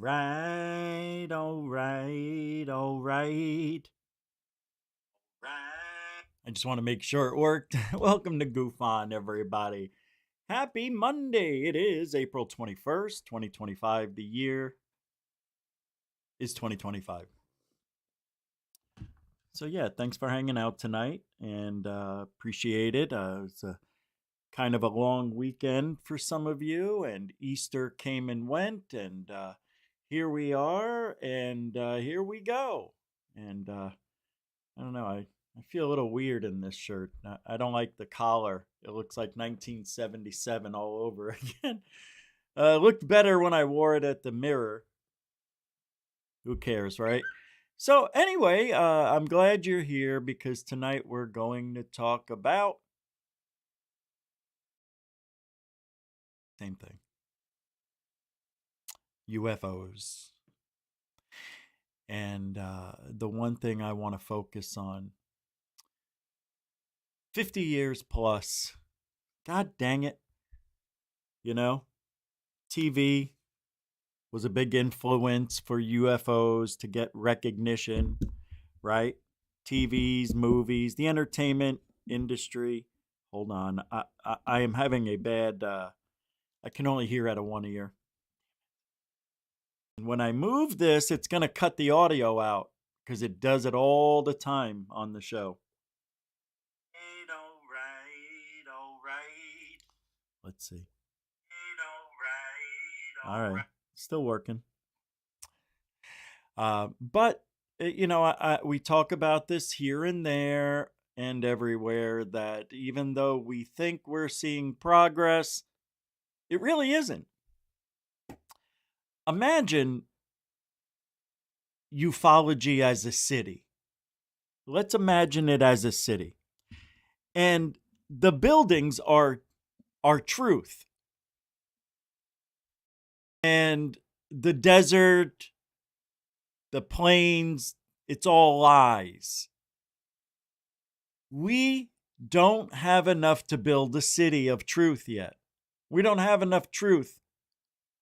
right, all right, all right. I just want to make sure it worked. Welcome to GUFON, everybody. Happy Monday. It is April 21st, 2025. The year is 2025. So, yeah, thanks for hanging out tonight and appreciate it. It's a kind of a long weekend for some of you, and Easter came and went, and here we are, and here we go. And I don't know, I feel a little weird in this shirt. I don't like the collar. It looks like 1977 all over again. It looked better when I wore it at the mirror. Who cares, right? So, anyway, I'm glad you're here because tonight we're going to talk about same thing. UFOs. And the one thing I want to focus on 50 years plus. God dang it. You know, TV was a big influence for UFOs to get recognition, right? TVs, movies, the entertainment industry. Hold on. I am having a bad, I can only hear out of one ear. And when I move this, it's going to cut the audio out because it does it all the time on the show. All right. Let's see. All right. Still working. But, you know, we talk about this here and there and everywhere that even though we think we're seeing progress, it really isn't. Imagine ufology as a city. Let's imagine it as a city. And the buildings are truth. And the desert, the plains, it's all lies. We don't have enough to build a city of truth yet. We don't have enough truth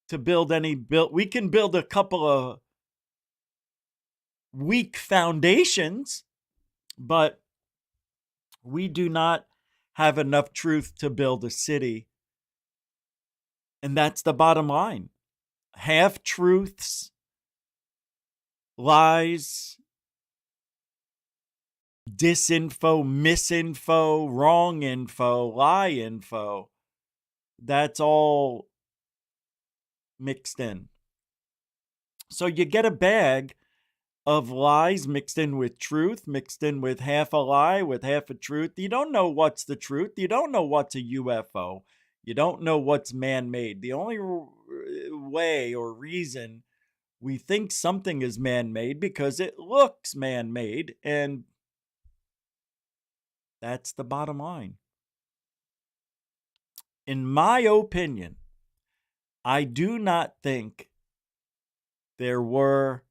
to build any we can build a couple of weak foundations, but we do not have enough truth to build a city. And that's the bottom line. Half truths, lies, disinfo, misinfo, wrong info, lie info. That's all mixed in. So you get a bag of lies mixed in with truth, mixed in with half a lie, with half a truth. You don't know what's the truth. You don't know what's a UFO. You don't know what's man-made. The only way or reason we think something is man-made because it looks man-made, and that's the bottom line. In my opinion, I do not think there were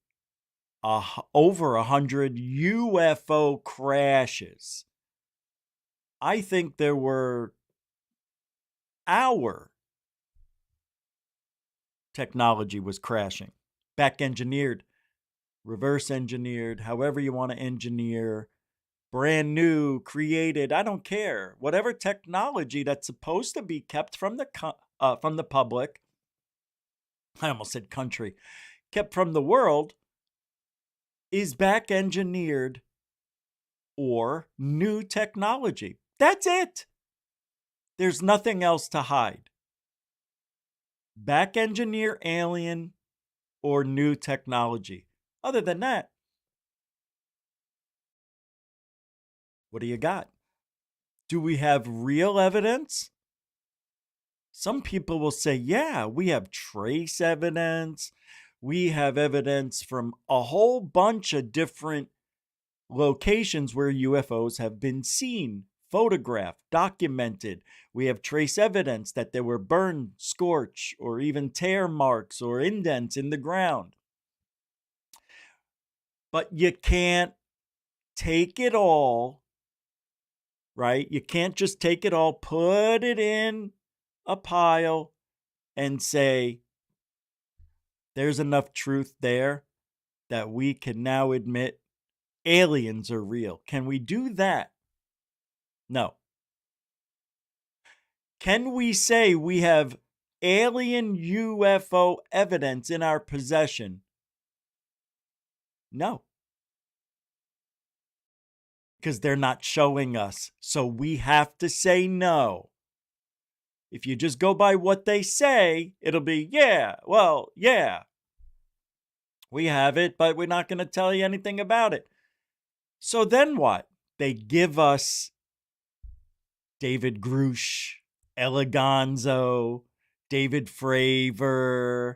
over 100 UFO crashes. I think there were our technology was crashing. Back engineered, reverse engineered, however you want to engineer, brand new, created, I don't care. Whatever technology that's supposed to be kept from the public, I almost said country, kept from the world, is back engineered or new technology. That's it. There's nothing else to hide. Back engineer alien or new technology. Other than that, what do you got? Do we have real evidence? Some people will say, yeah, we have trace evidence. We have evidence from a whole bunch of different locations where UFOs have been seen, photographed, documented. We have trace evidence that there were burn, scorch, or even tear marks or indents in the ground. But you can't take it all, right? You can't just take it all, put it in a pile, and say, There's enough truth there that we can now admit aliens are real. Can we do that? No. Can we say we have alien UFO evidence in our possession? No. Because they're not showing us. So we have to say no. If you just go by what they say, it'll be, yeah, well, yeah. We have it, but we're not going to tell you anything about it. So then what? They give us David Grush, Eleganzo, David Fravor,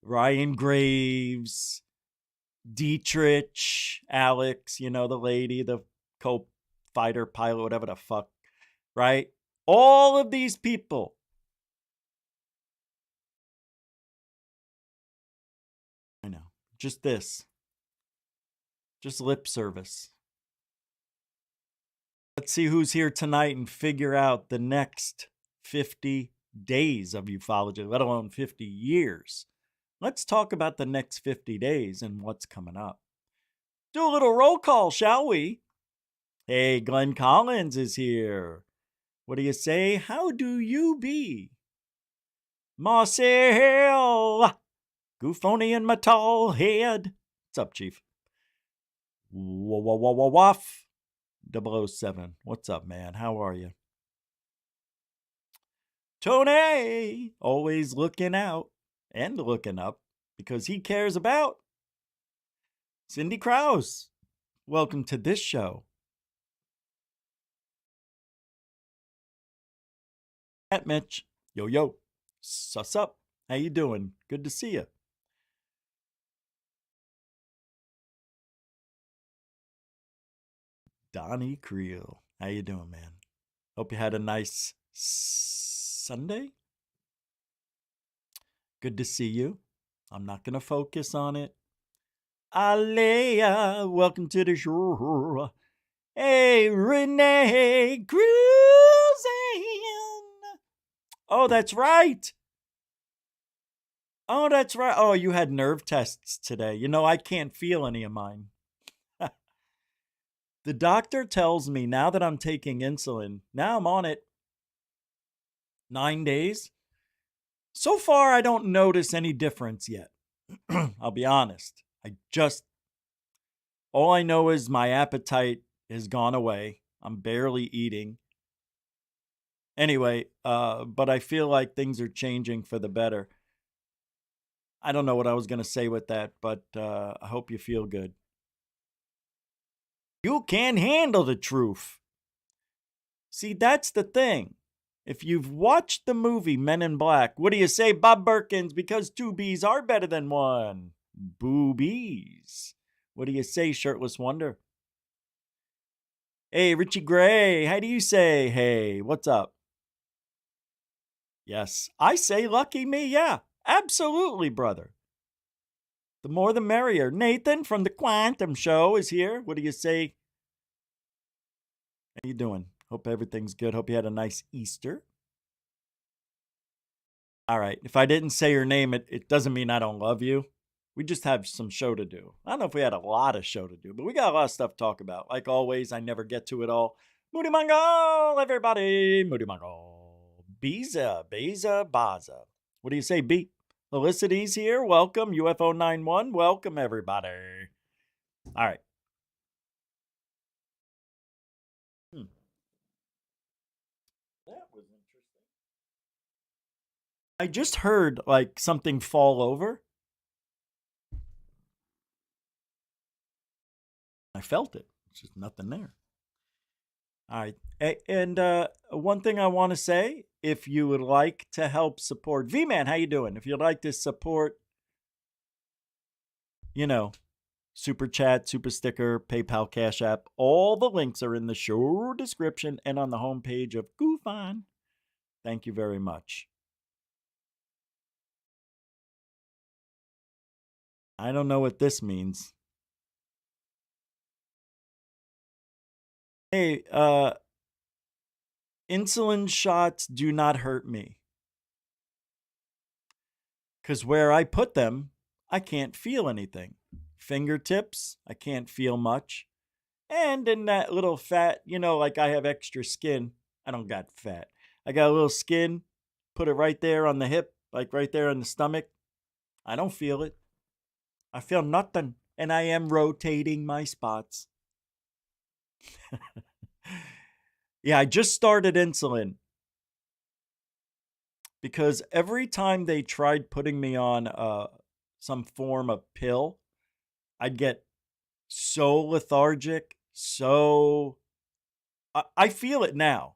Ryan Graves, Dietrich, Alex, the lady, the co-fighter pilot, whatever the fuck, right? All of these people. I know. Just this. Just lip service. Let's see who's here tonight and figure out the next 50 days of ufology, let alone 50 years. Let's talk about the next 50 days and what's coming up. Do a little roll call, shall we? Hey, Glenn Collins is here. What do you say? How do you be? Marcel, Goofonian Metal Head. What's up, Chief? Waff 007. What's up, man? How are you? Tony, always looking out and looking up because he cares about Cindy Krause. Welcome to this show. At Mitch. Yo, yo. Sus up. How you doing? Good to see you. Donnie Creel. How you doing, man? Hope you had a nice Sunday. Good to see you. I'm not going to focus on it. Alea, welcome to the show. Hey, Renee Cruising. Oh, that's right. Oh, that's right. Oh, you had nerve tests today. I can't feel any of mine. The doctor tells me now that I'm taking insulin, now I'm on it 9 days. So far, I don't notice any difference yet. I'll be honest. All I know is my appetite has gone away. I'm barely eating. Anyway, but I feel like things are changing for the better. I don't know what I was going to say with that, but I hope you feel good. You can't handle the truth. See, that's the thing. If you've watched the movie Men in Black, what do you say, Bob Perkins? Because 2 bees are better than 1. Boobies. What do you say, Shirtless Wonder? Hey, Richie Gray, how do you say hey? What's up? Yes, I say lucky me, yeah. Absolutely, brother. The more the merrier. Nathan from the Quantum Show is here. What do you say? How you doing? Hope everything's good. Hope you had a nice Easter. All right. If I didn't say your name, it doesn't mean I don't love you. We just have some show to do. I don't know if we had a lot of show to do, but we got a lot of stuff to talk about. Like always, I never get to it all. Moody Mongol, everybody. Moody Mongol. Beza, Baza. What do you say, B? Felicity's here. Welcome. UFO 91. Welcome, everybody. All right. That was interesting. I just heard like something fall over. I felt it. It's just nothing there. All right. And one thing I want to say, if you would like to help support V-Man, how you doing? If you'd like to support, Super Chat, Super Sticker, PayPal, Cash App, all the links are in the show description and on the homepage of GUFON. Thank you very much. I don't know what this means. Hey, insulin shots do not hurt me. Because where I put them I can't feel anything. Fingertips, I can't feel much. And in that little fat, like I have extra skin. I don't got fat. I got a little skin, put it right there on the hip, like right there on the stomach. I don't feel it. I feel nothing. And I am rotating my spots. Yeah, I just started insulin because every time they tried putting me on some form of pill, I'd get so lethargic. I feel it now.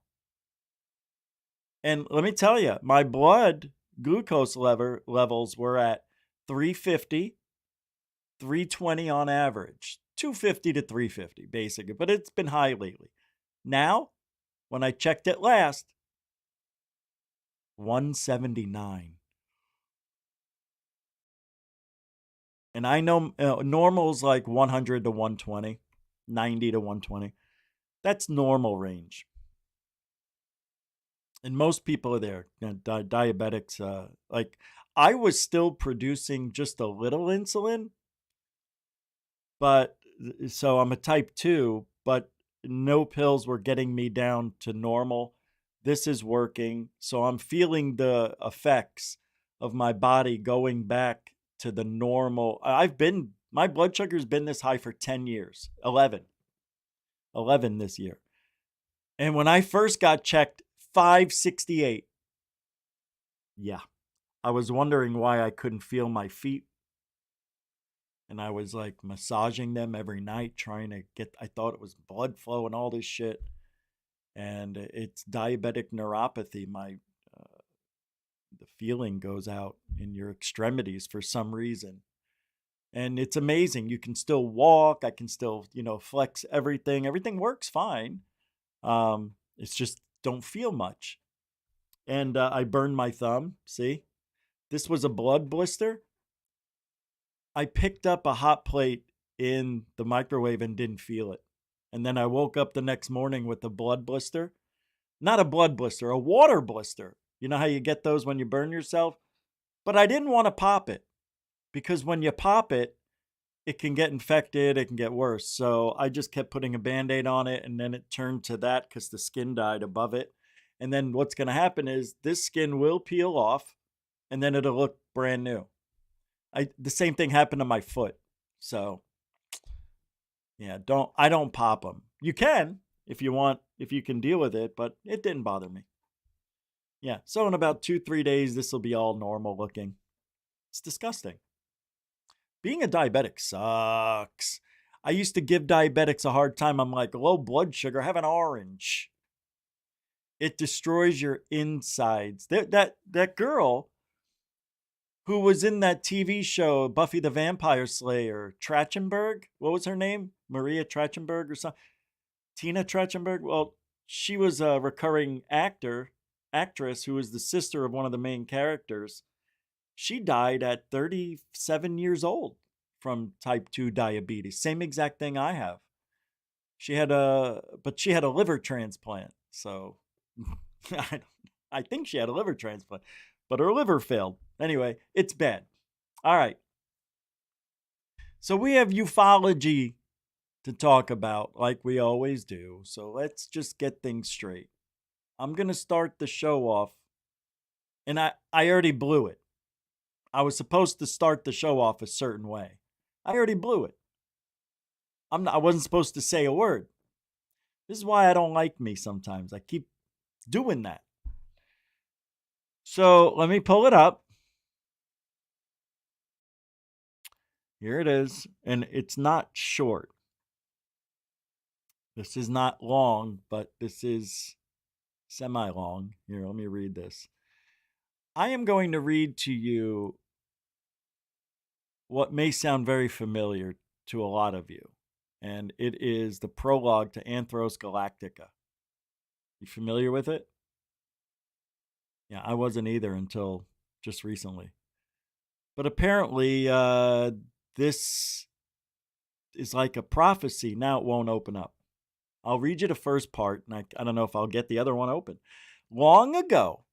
And let me tell you, my blood glucose levels were at 350, 320 on average, 250 to 350 basically, but it's been high lately. Now, when I checked it last, 179. And I know normal's like 100 to 120, 90 to 120. That's normal range. And most people are there. Diabetics, like I was still producing just a little insulin, but so I'm a type 2, but no pills were getting me down to normal. This is working. So I'm feeling the effects of my body going back to the normal. My blood sugar's been this high for 10 years, 11 this year. And when I first got checked, 568. Yeah. I was wondering why I couldn't feel my feet. And I was like massaging them every night, trying to I thought it was blood flow and all this shit. And it's diabetic neuropathy. The feeling goes out in your extremities for some reason. And it's amazing. You can still walk. I can still, flex everything. Everything works fine. It's just don't feel much. And I burned my thumb. See, this was a blood blister. I picked up a hot plate in the microwave and didn't feel it. And then I woke up the next morning with a blood blister. Not a blood blister, a water blister. You know how you get those when you burn yourself? But I didn't want to pop it because when you pop it, it can get infected, it can get worse. So I just kept putting a Band-Aid on it, and then it turned to that because the skin died above it. And then what's going to happen is this skin will peel off, and then it'll look brand new. The same thing happened to my foot. So yeah, I don't pop them. You can if you want, if you can deal with it, but it didn't bother me. Yeah, so in about 2-3 days, this will be all normal looking. It's disgusting. Being a diabetic sucks. I used to give diabetics a hard time. I'm like, low blood sugar, have an orange. It destroys your insides. That girl who was in that TV show, Buffy the Vampire Slayer, Trachtenberg, what was her name? Maria Trachtenberg or something? Tina Trachtenberg? Well, she was a recurring actress who was the sister of one of the main characters. She died at 37 years old from type 2 diabetes. Same exact thing I have. She had a liver transplant. So I think she had a liver transplant, but her liver failed. Anyway, it's bad. All right. So we have ufology to talk about like we always do. So let's just get things straight. I'm going to start the show off, and I already blew it. I was supposed to start the show off a certain way. I already blew it. I wasn't supposed to say a word. This is why I don't like me sometimes. I keep doing that. So let me pull it up. Here it is. And it's not short. This is not long, but this is semi-long. Here, let me read this. I am going to read to you what may sound very familiar to a lot of you. And it is the prologue to Anthros Galactica. You familiar with it? Yeah, I wasn't either until just recently. But apparently, this is like a prophecy. Now it won't open up. I'll read you the first part, and I don't know if I'll get the other one open. Long ago,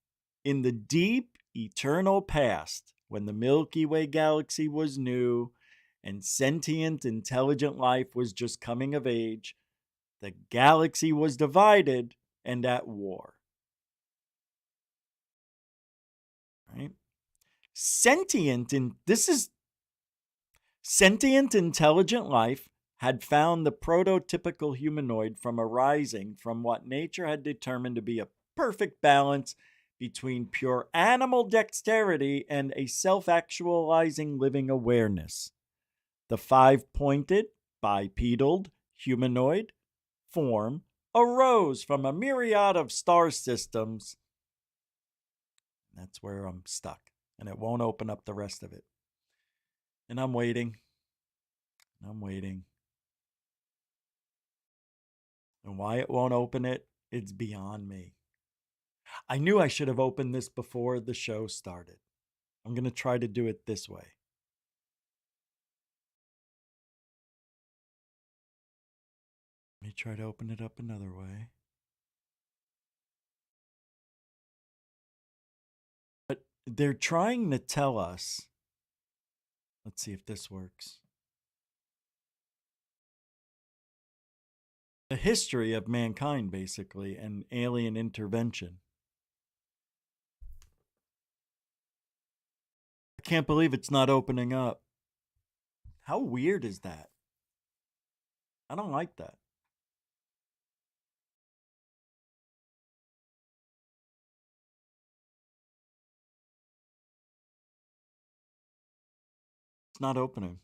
in the deep, eternal past, when the Milky Way galaxy was new and sentient, intelligent life was just coming of age, the galaxy was divided and at war. Right? Sentient intelligent life had found the prototypical humanoid from arising from what nature had determined to be a perfect balance between pure animal dexterity and a self-actualizing living awareness. The five-pointed, bipedal, humanoid form arose from a myriad of star systems. That's where I'm stuck, and it won't open up the rest of it. And I'm waiting. And why it won't open it, it's beyond me. I knew I should have opened this before the show started. I'm going to try to do it this way. Let me try to open it up another way. But they're trying to tell us. Let's see if this works. The history of mankind, basically, and alien intervention. I can't believe it's not opening up. How weird is that? I don't like that. It's not opening.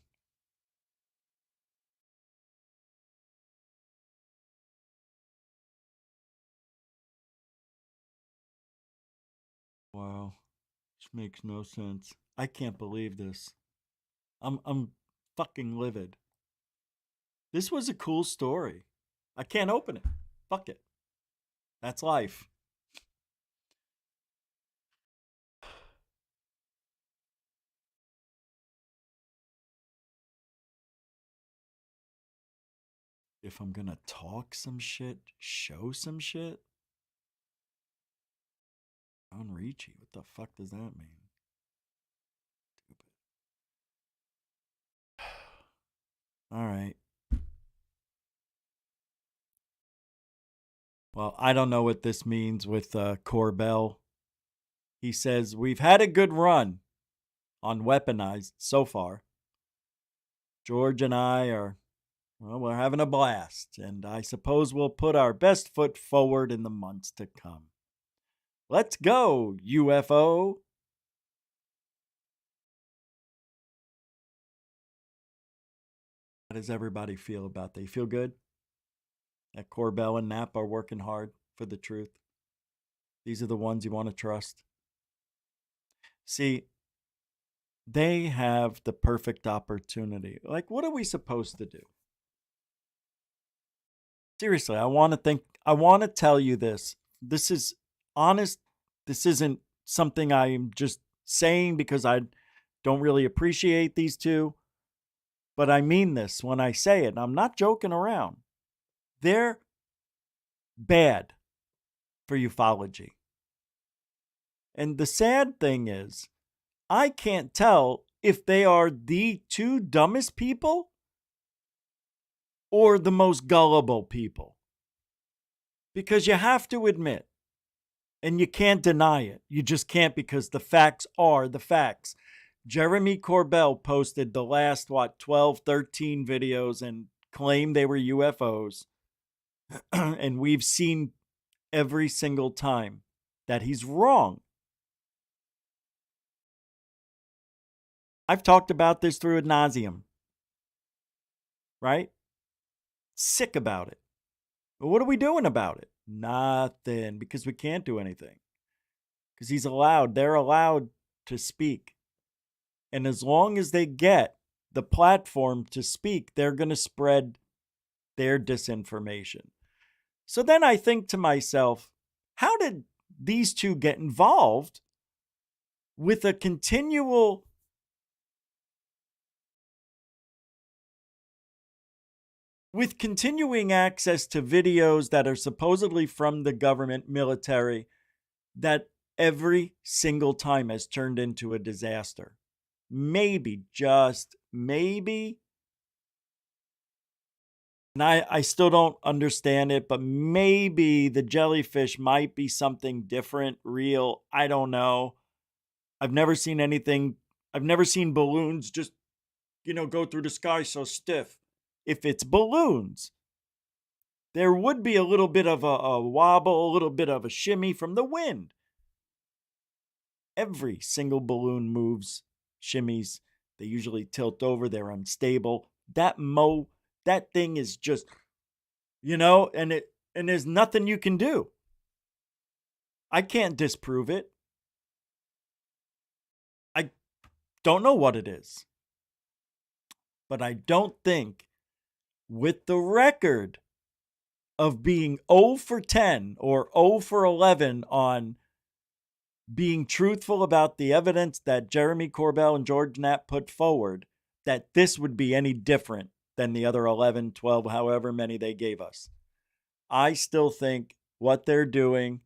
Wow. This makes no sense. I can't believe this. I'm fucking livid. This was a cool story. I can't open it. Fuck it. That's life. If I'm gonna talk some shit, show some shit. Unreachy. What the fuck does that mean? Stupid. All right. Well, I don't know what this means with Corbell. He says, we've had a good run on Weaponized so far. George and I are, well, we're having a blast, and I suppose we'll put our best foot forward in the months to come. Let's go, UFO. How does everybody feel about that? You feel good? That Corbell and Knapp are working hard for the truth. These are the ones you want to trust. See, they have the perfect opportunity. Like, what are we supposed to do? Seriously, I want to tell you this. This is honest. This isn't something I'm just saying because I don't really appreciate these two. But I mean this when I say it. I'm not joking around. They're bad for ufology. And the sad thing is, I can't tell if they are the two dumbest people or the most gullible people. Because you have to admit, and you can't deny it. You just can't, because the facts are the facts. Jeremy Corbell posted the last, 12, 13 videos and claimed they were UFOs. And we've seen every single time that he's wrong. I've talked about this through ad nauseum. Right? Sick about it. But what are we doing about it? Nothing, because we can't do anything. Because they're allowed to speak. And as long as they get the platform to speak, they're going to spread their disinformation. So then I think to myself, how did these two get involved with a continuing access to videos that are supposedly from the government military that every single time has turned into a disaster? maybe, just maybe, and I still don't understand it, but maybe the jellyfish might be something different, real. I don't know. I've never seen anything. I've never seen balloons just, go through the sky so stiff. If it's balloons, there would be a little bit of a wobble, a little bit of a shimmy from the wind. Every single balloon moves, shimmies. They usually tilt over. They're unstable. That thing is just, and there's nothing you can do. I can't disprove it. I don't know what it is. But I don't think, with the record of being 0 for 10 or 0 for 11 on being truthful about the evidence that Jeremy Corbell and George Knapp put forward, that this would be any different than the other 11, 12, however many they gave us. I still think what they're doing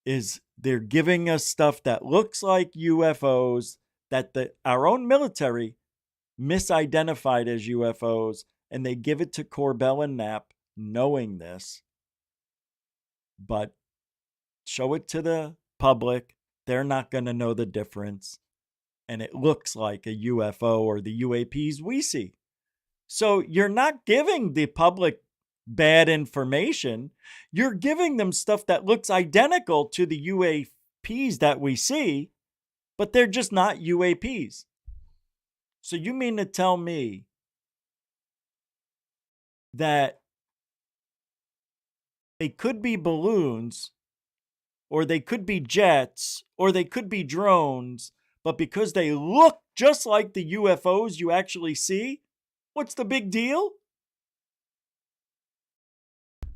is they're giving us stuff that looks like UFOs that our own military misidentified as UFOs, and they give it to Corbell and Knapp knowing this, but show it to the public, they're not going to know the difference, and it looks like a UFO or the UAPs we see. So you're not giving the public bad information, you're giving them stuff that looks identical to the UAPs that we see, but they're just not UAPs. So you mean to tell me that they could be balloons, or they could be jets, or they could be drones, but because they look just like the UFOs you actually see, what's the big deal? If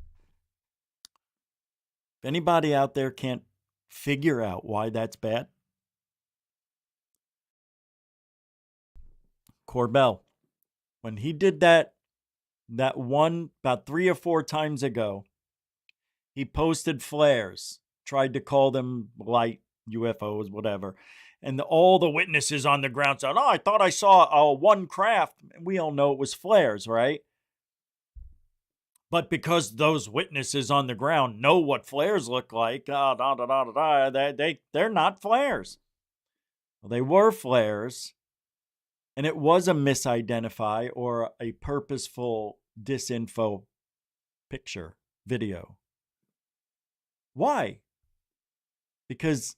anybody out there can't figure out why that's bad, Corbell, when he did that one about 3 or 4 times ago, he posted flares, tried to call them light UFOs, whatever. And all the witnesses on the ground said, I thought I saw one craft. We all know it was flares, right? But because those witnesses on the ground know what flares look like, they're not flares. Well, they were flares. And it was a misidentify or a purposeful disinfo picture, video. Why? Because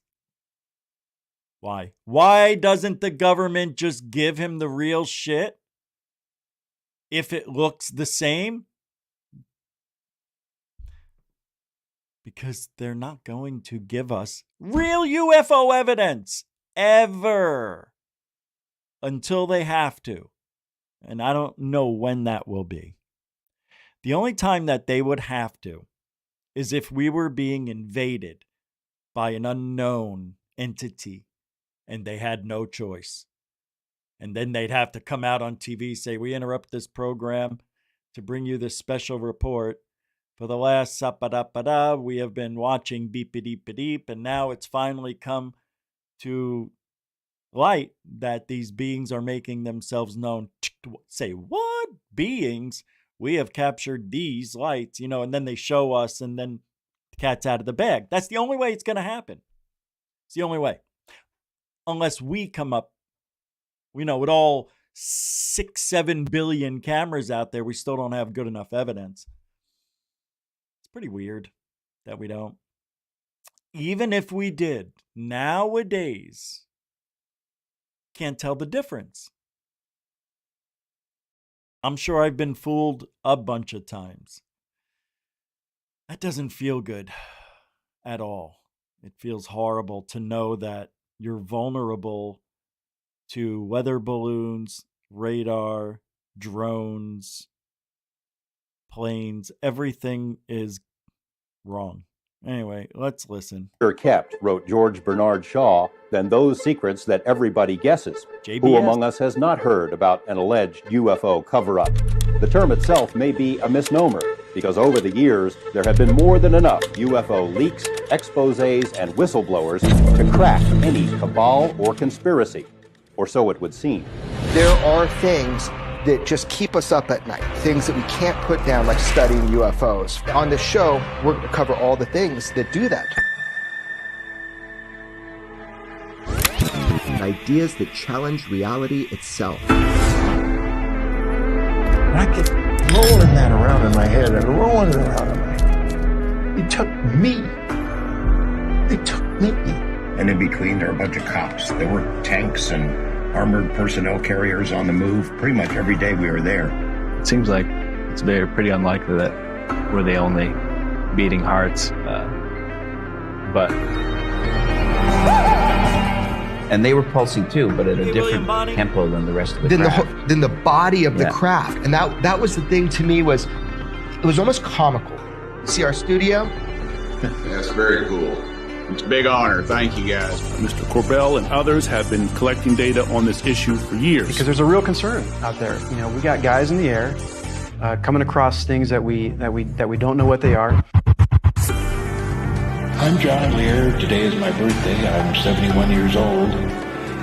why? Why doesn't the government just give him the real shit if it looks the same? Because they're not going to give us real UFO evidence ever. Until they have to. And I don't know when that will be. The only time that they would have to is if we were being invaded by an unknown entity and they had no choice. And then they'd have to come out on TV, say, we interrupt this program to bring you this special report. For the last sapadapada, we have been watching beep-a-deep-a-deep, and now it's finally come to light that these beings are making themselves known. Say, what? Beings? We have captured these lights, and then they show us, and then the cat's out of the bag. That's the only way it's going to happen. It's the only way. Unless we come up, with all 6-7 billion cameras out there, we still don't have good enough evidence. It's pretty weird that we don't. Even if we did, nowadays, can't tell the difference. I'm sure I've been fooled a bunch of times. That doesn't feel good at all. It feels horrible to know that you're vulnerable to weather balloons, radar, drones, planes. Everything is wrong. Anyway, let's listen. Kept, wrote George Bernard Shaw, than those secrets that everybody guesses. JBS. Who among us has not heard about an alleged UFO cover-up? The term itself may be a misnomer, because over the years, there have been more than enough UFO leaks, exposés, and whistleblowers to crack any cabal or conspiracy. or so it would seem. There are things that just keep us up at night, things that we can't put down, like studying UFOs. On the show, we're going to cover all the things that do that. Ideas that challenge reality itself. I kept rolling that around in my head and rolling it around in my head. It took me. They took me. And in between, there were a bunch of cops. There were tanks and armored personnel carriers on the move. Pretty much every day we were there. It seems like it's pretty unlikely that we're the only beating hearts. But and they were pulsing too, but at a different tempo than the rest of the craft. Than the body of the craft. And that was the thing to me, was it was almost comical. You see our studio? That's very cool. It's a big honor. Thank you, guys. Mr. Corbell and others have been collecting data on this issue for years. Because there's a real concern out there. You know, we got guys in the air coming across things that we don't know what they are. I'm John Lear. Today is my birthday. I'm 71 years old.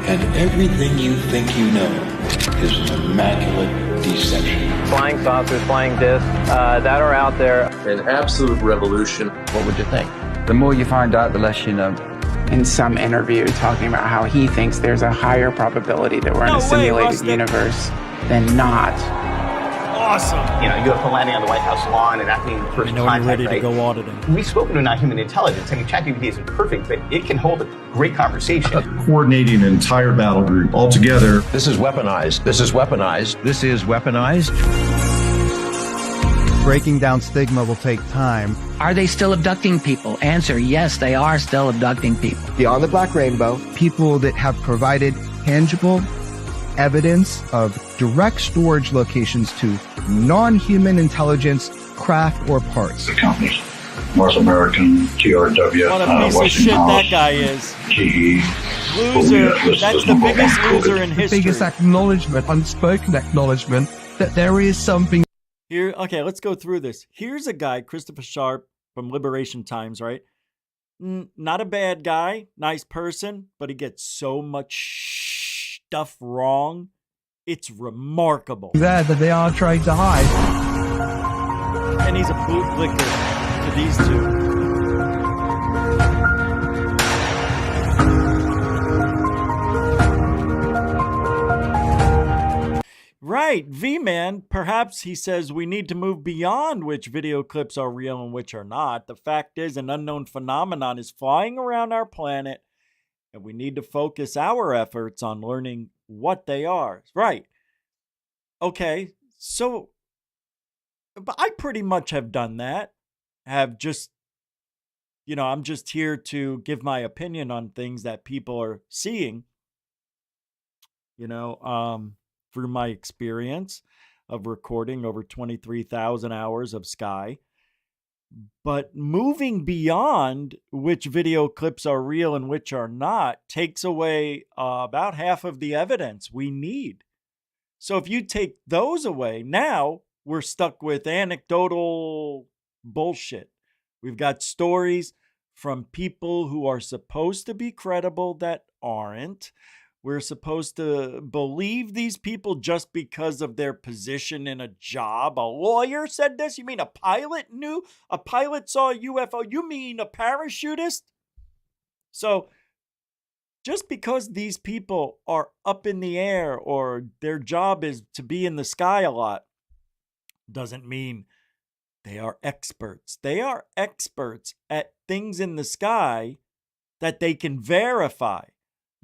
And everything you think you know is an immaculate deception. Flying saucers, flying discs that are out there. An absolute revolution. What would you think? The more you find out, the less you know. In some interview, talking about how he thinks there's a higher probability that we're in a simulated universe than not. Awesome. You know, UFO landing on the White House lawn and that being the first contact, ready to go auditing. We've spoken to non-human intelligence. I mean, ChatGPT isn't perfect, but it can hold a great conversation. Coordinating an entire battle group all together. This is weaponized. This is weaponized. This is weaponized. Breaking down stigma will take time. Are they still abducting people? Answer, yes, they are still abducting people. Beyond the Black Rainbow, people that have provided tangible evidence of direct storage locations to non-human intelligence, craft, or parts. The companies, North American, TRW, what a piece of shit that guy is. GE. Loser. That's the biggest loser in history. The biggest acknowledgement, unspoken acknowledgement, that there is something. Here, okay, let's go through this. Here's a guy, Christopher Sharp from Liberation Times, right? Not a bad guy, nice person, but he gets so much stuff wrong. It's remarkable. That they are trying to hide. And he's a bootlicker to these two. Right, V-Man, perhaps he says we need to move beyond which video clips are real and which are not. The fact is, an unknown phenomenon is flying around our planet, and we need to focus our efforts on learning what they are. Right. Okay, so, but I pretty much have done that. Have just, you know, I'm just here to give my opinion on things that people are seeing, you know, through my experience of recording over 23,000 hours of Sky. But moving beyond which video clips are real and which are not takes away about half of the evidence we need. So if you take those away, now we're stuck with anecdotal bullshit. We've got stories from people who are supposed to be credible that aren't. We're supposed to believe these people just because of their position in a job. A lawyer said this? You mean a pilot knew? A pilot saw a UFO? You mean a parachutist? So just because these people are up in the air or their job is to be in the sky a lot doesn't mean they are experts. They are experts at things in the sky that they can verify.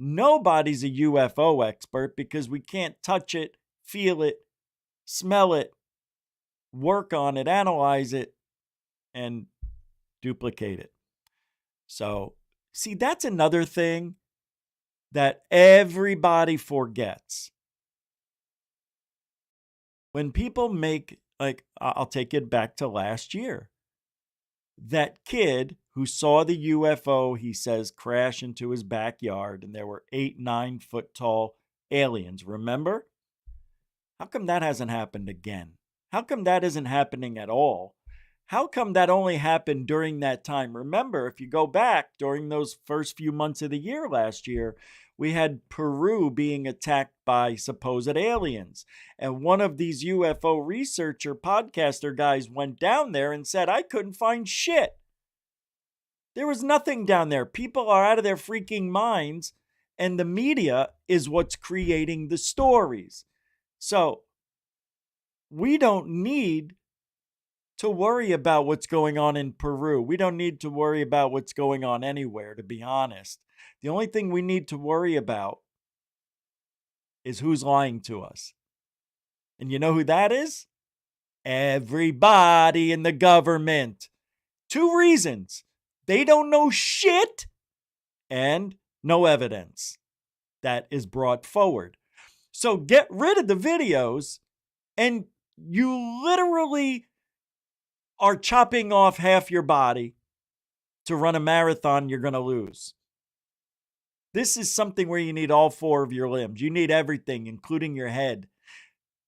Nobody's a UFO expert because we can't touch it, feel it, smell it, work on it, analyze it, and duplicate it. So, see, that's another thing that everybody forgets. When people make, like, I'll take it back to last year. That kid who saw the UFO, he says, crash into his backyard, and there were 8-9 foot tall aliens. Remember? How come that hasn't happened again? How come that isn't happening at all? How come that only happened during that time? Remember, if you go back during those first few months of the year last year, we had Peru being attacked by supposed aliens. And one of these UFO researcher podcaster guys went down there and said, I couldn't find shit. There was nothing down there. People are out of their freaking minds, and the media is what's creating the stories. So we don't need to worry about what's going on in Peru. We don't need to worry about what's going on anywhere, to be honest. The only thing we need to worry about is who's lying to us. And you know who that is? Everybody in the government. 2 reasons. They don't know shit, and no evidence that is brought forward. So get rid of the videos, and you literally are chopping off half your body to run a marathon you're going to lose. This is something where you need all 4 of your limbs. You need everything, including your head.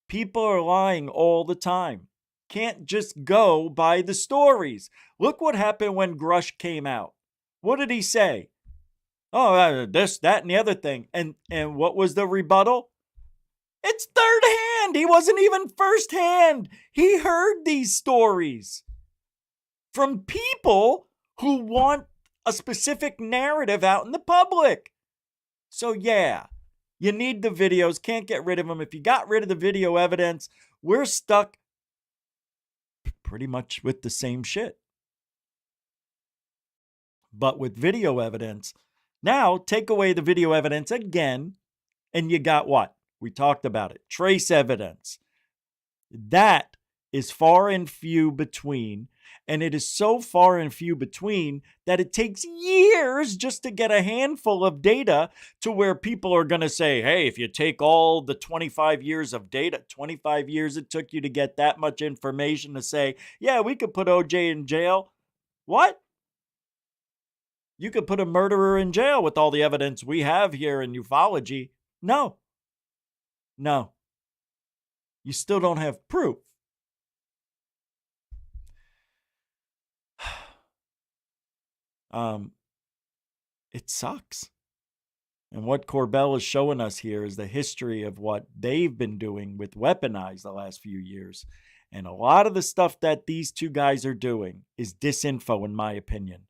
People are lying all the time. Can't just go by the stories. Look what happened when Grush came out. What did he say? Oh, this, that, and the other thing. And what was the rebuttal? It's third hand. He wasn't even first hand. He heard these stories from people who want a specific narrative out in the public. So yeah, you need the videos. Can't get rid of them. If you got rid of the video evidence, we're stuck pretty much with the same shit. But with video evidence, now take away the video evidence again, and you got what? We talked about it. Trace evidence. That is far and few between. And it is so far and few between that it takes years just to get a handful of data to where people are going to say, hey, if you take all the 25 years of data, 25 years it took you to get that much information to say, yeah, we could put OJ in jail. What? You could put a murderer in jail with all the evidence we have here in ufology. No. No. You still don't have proof. It sucks. And what Corbell is showing us here is the history of what they've been doing with Weaponized the last few years. And a lot of the stuff that these 2 guys are doing is disinfo, in my opinion.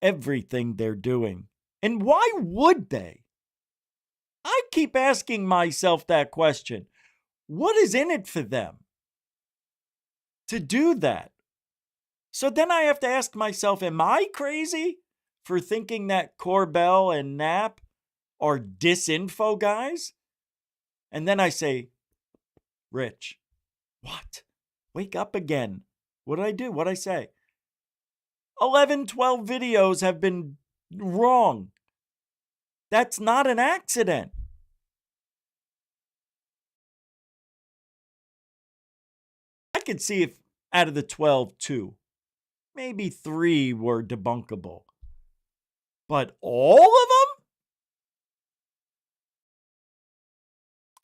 Everything they're doing. And why would they? I keep asking myself that question. What is in it for them to do that? So then I have to ask myself, am I crazy for thinking that Corbell and Knapp are disinfo guys? And then I say, Rich, what? Wake up again. What did I do? What did I say? 11, 12 videos have been wrong. That's not an accident. I could see if out of the 12, 2. Maybe 3 were debunkable. But all of them?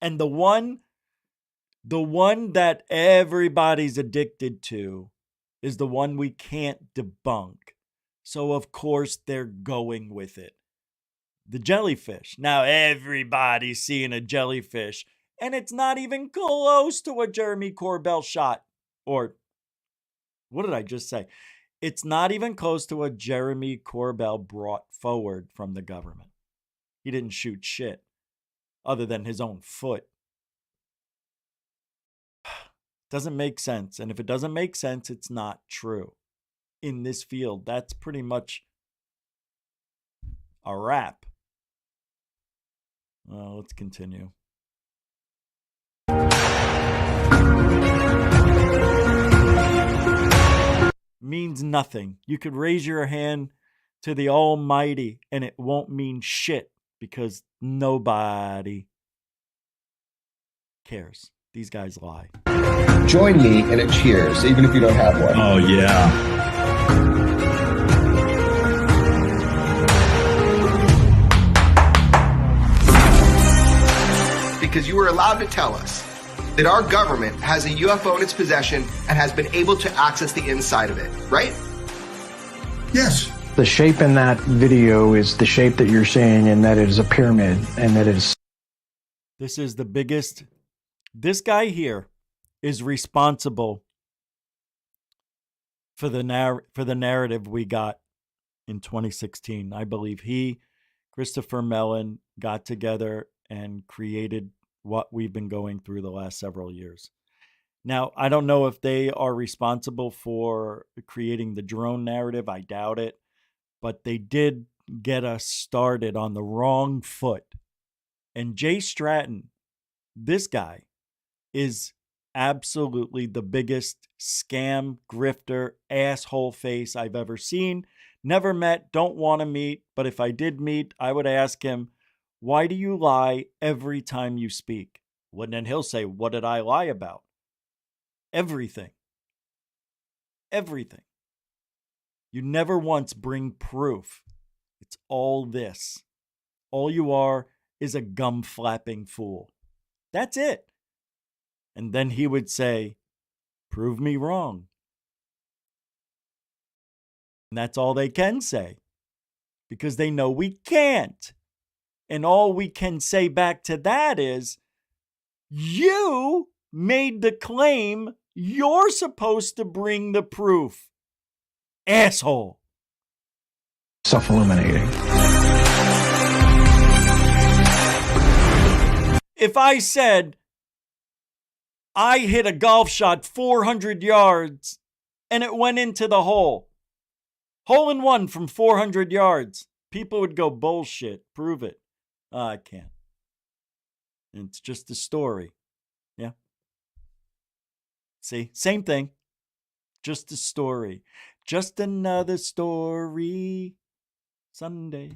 And the one that everybody's addicted to is the one we can't debunk. So of course they're going with it. The jellyfish. Now everybody's seeing a jellyfish, and it's not even close to what Jeremy Corbell shot. Or what did I just say? It's not even close to what Jeremy Corbell brought forward from the government. He didn't shoot shit other than his own foot. Doesn't make sense. And if it doesn't make sense, it's not true. In this field, that's pretty much a wrap. Well, let's continue. Means nothing. You could raise your hand to the Almighty and it won't mean shit because nobody cares. These guys lie. Join me in a cheers, even if you don't have one. Oh, yeah. Because you were allowed to tell us that our government has a UFO in its possession and has been able to access the inside of it, right? Yes. The shape in that video is the shape that you're seeing, and that it is a pyramid, and that it is... This is the biggest. This guy here is responsible for the narrative we got in 2016. I believe Christopher Mellon, got together and created what we've been going through the last several years. Now, I don't know if they are responsible for creating the drone narrative. I doubt it. But they did get us started on the wrong foot. And Jay Stratton, this guy, is absolutely the biggest scam, grifter, asshole face I've ever seen. Never met, don't want to meet. But if I did meet, I would ask him, why do you lie every time you speak? Well, then he'll say, what did I lie about? Everything. Everything. You never once bring proof. It's all this. All you are is a gum-flapping fool. That's it. And then he would say, prove me wrong. And that's all they can say. Because they know we can't. And all we can say back to that is, you made the claim, you're supposed to bring the proof. Asshole. Self-illuminating. If I said I hit a golf shot 400 yards and it went into the hole in one from 400 yards, people would go, bullshit, prove it. I can't. It's just a story. Yeah. See, same thing. Just a story. Just another story. Sunday.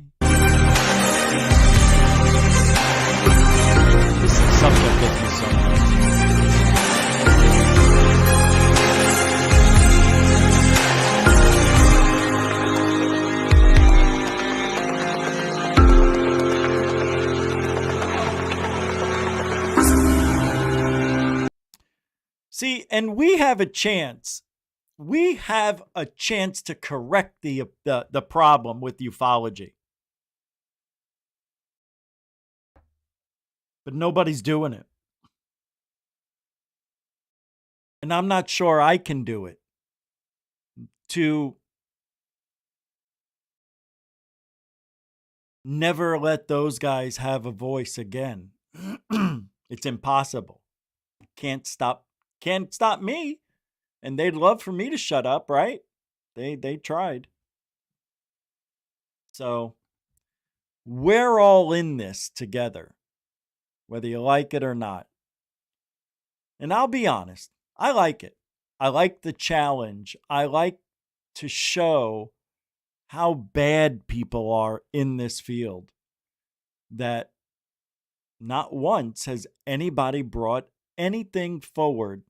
This subject gets me so much. See, and we have a chance. We have a chance to correct the problem with ufology. But nobody's doing it. And I'm not sure I can do it. To never let those guys have a voice again. It's impossible. Can't stop me. And they'd love for me to shut up, right? They tried. So we're all in this together, whether you like it or not. And I'll be honest, I like it. I like the challenge. I like to show how bad people are in this field. That not once has anybody brought anything forward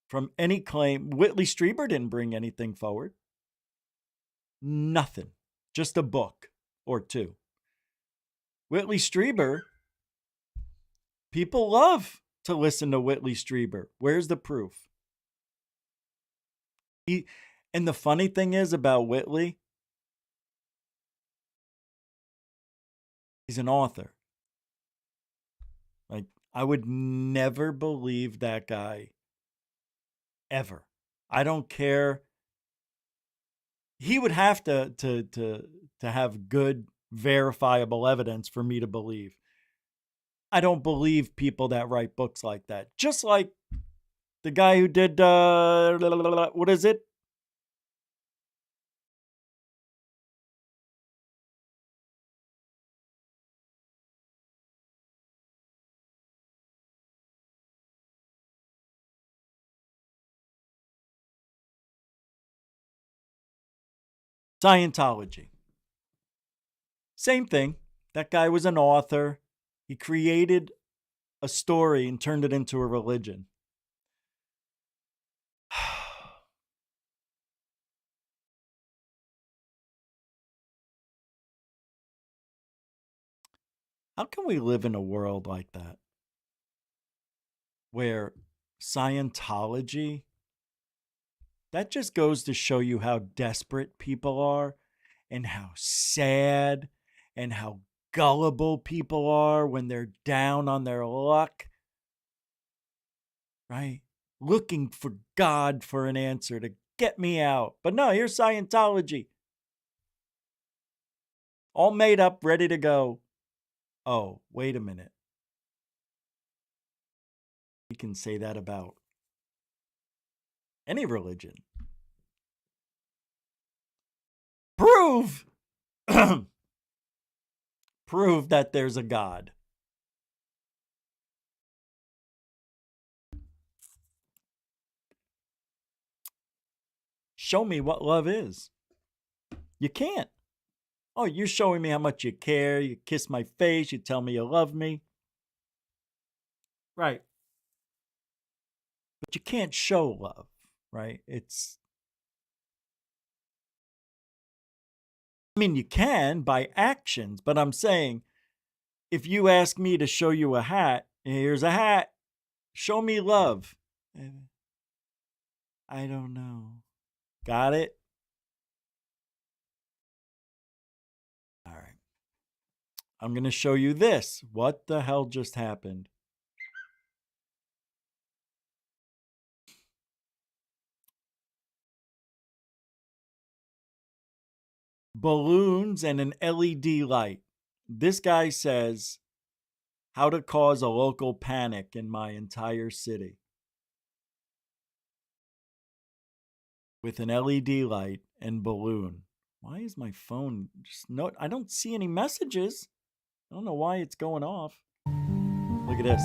from any claim. Whitley Strieber didn't bring anything forward. Nothing. Just a book or two. Whitley Strieber, people love to listen to Whitley Strieber. Where's the proof? And the funny thing is about Whitley, he's an author. Like, I would never believe that guy ever. I don't care. He would have to have good, verifiable evidence for me to believe. I don't believe people that write books like that. Just like the guy who did, what is it? Scientology. Same thing. That guy was an author. He created a story and turned it into a religion. How can we live in a world like that? Where Scientology, that just goes to show you how desperate people are and how sad and how gullible people are when they're down on their luck, right? Looking for God for an answer to get me out. But no, here's Scientology. All made up, ready to go. Oh, wait a minute. We can say that about any religion. Prove prove that there's a God. Show me what love is. You can't. Oh, you're showing me how much you care. You kiss my face. You tell me you love me. Right. But you can't show love, right? I mean, you can by actions, but I'm saying if you ask me to show you a hat, here's a hat. Show me love. I don't know. Got it? All right. I'm going to show you this. What the hell just happened? Balloons and an LED light. This guy says how to cause a local panic in my entire city. With an LED light and balloon. Why is my phone just no? I don't see any messages. I don't know why it's going off. Look at this.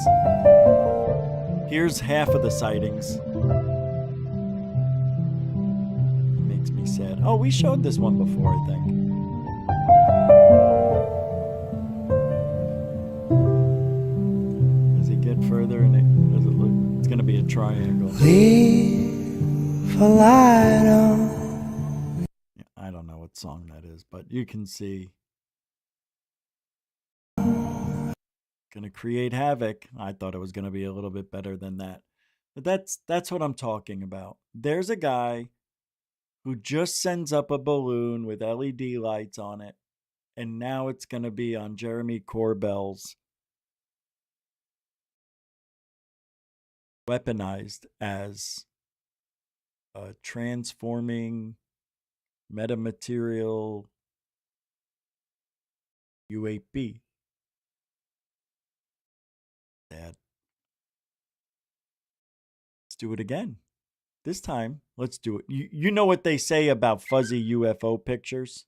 Here's half of the sightings. It makes me sad. Oh, we showed this one before, I think. Does it get further in it? Does it look? It's going to be a triangle. Leave a light on. I don't know what song that is, but you can see. Gonna create havoc. I thought it was gonna be a little bit better than that. But that's what I'm talking about. There's a guy who just sends up a balloon with LED lights on it, and now it's gonna be on Jeremy Corbell's weaponized as a transforming metamaterial UAP. Dad. Let's do it again. This time, let's do it. You know what they say about fuzzy UFO pictures?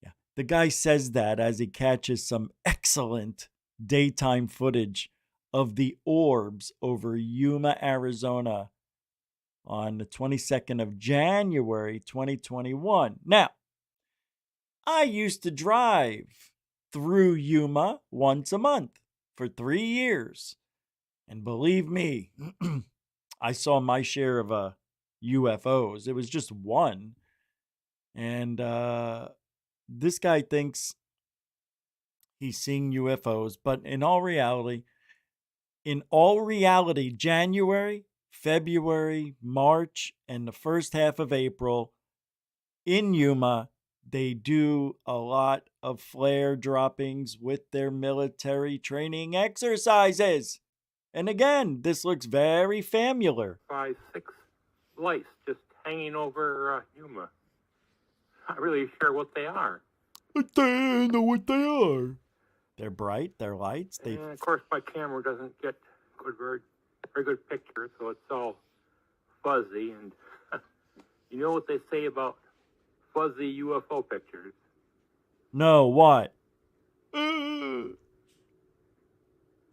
Yeah. The guy says that as he catches some excellent daytime footage of the orbs over Yuma, Arizona on the 22nd of January, 2021. Now, I used to drive through Yuma once a month for 3 years. And believe me, I saw my share of UFOs. It was just one. And this guy thinks he's seeing UFOs. But in all reality, January, February, March, and the first half of April in Yuma, they do a lot of flare droppings with their military training exercises. And again, this looks very familiar. 5, 6 lights just hanging over Yuma. Not really sure what they are. I don't know what they are. They're bright, they're lights. And of course, my camera doesn't get very good picture, so it's all fuzzy. And you know what they say about fuzzy UFO pictures? No, what? You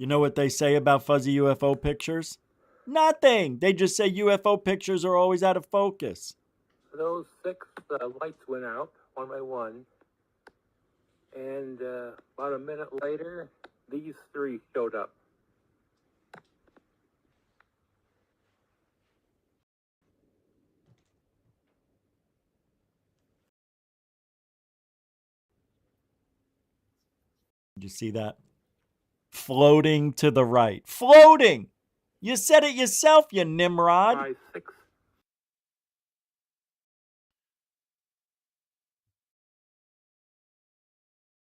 know what they say about fuzzy UFO pictures? Nothing. They just say UFO pictures are always out of focus. Those 6 lights went out, one by one. And about a minute later, these 3 showed up. Did you see that? Floating to the right. Floating! You said it yourself, you Nimrod. 5, 6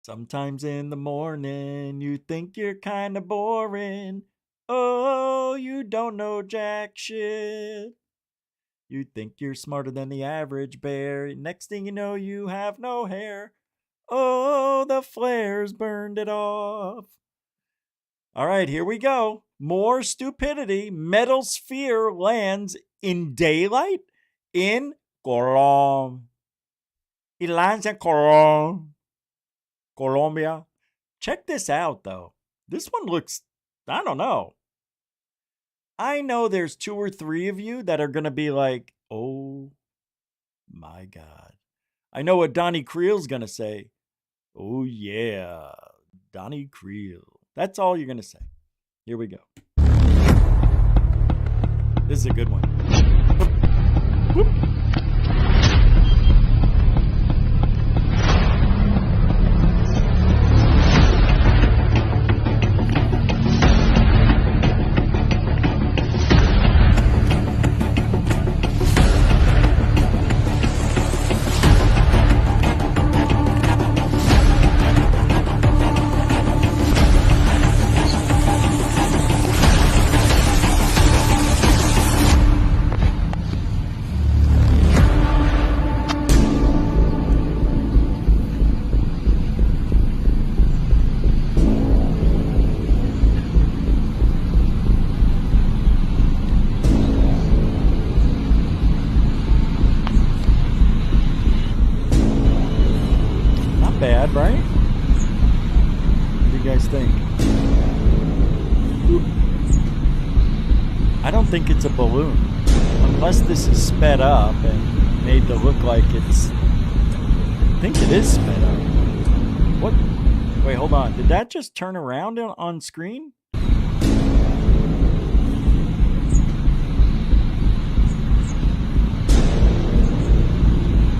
Sometimes in the morning, you think you're kind of boring. Oh, you don't know jack shit. You think you're smarter than the average bear. Next thing you know, you have no hair. Oh, the flares burned it off. All right, here we go. More stupidity. Metal sphere lands in daylight in Colombia. It lands in Colombia. Check this out, though. This one looks, I don't know. I know there's 2 or 3 of you that are going to be like, oh my God. I know what Donnie Creel's going to say. Oh yeah, Donnie Creel. That's all you're going to say. Here we go. This is a good one. Whoop. Bad, right? What do you guys think? I don't think it's a balloon. Unless this is sped up and made to look like it's... I think it is sped up. What? Wait, hold on. Did that just turn around on screen?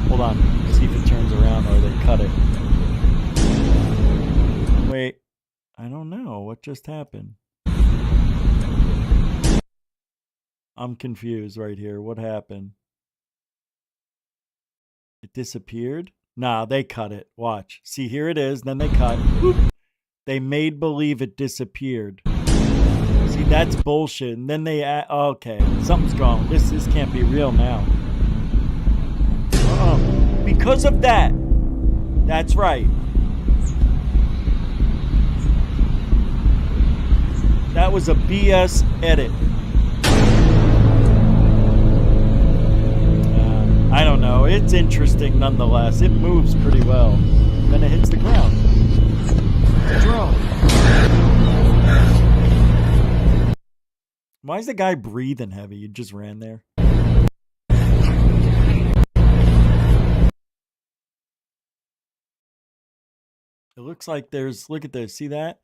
Hold on. See if it turns around or they cut it. Wait, I don't know. What just happened? I'm confused right here. What happened? It disappeared? Nah, they cut it. Watch. See, here it is. Then they cut. Whoop. They made believe it disappeared. See, that's bullshit. And then they... okay, something's wrong. This can't be real now. Because of that. That's right. That was a BS edit. I don't know. It's interesting nonetheless. It moves pretty well. Then it hits the ground. It's a drone. Why is the guy breathing heavy? You just ran there. It looks like there's... Look at this. See that?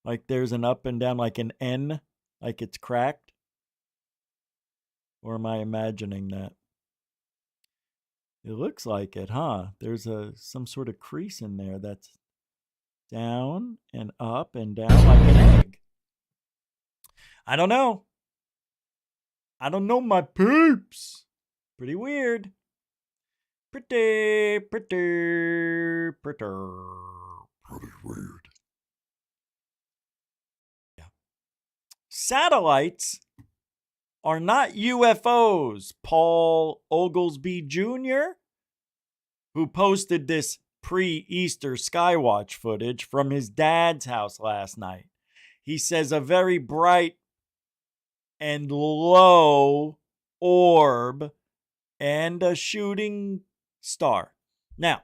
Like there's an up and down, like an N, like it's cracked. Or am I imagining that? It looks like it, huh? There's some sort of crease in there that's down and up and down like an egg. I don't know. I don't know, my peeps. Pretty weird. Pretty weird. Satellites are not UFOs. Paul Oglesby Jr., who posted this pre-Easter Skywatch footage from his dad's house last night. He says a very bright and low orb and a shooting star. Now,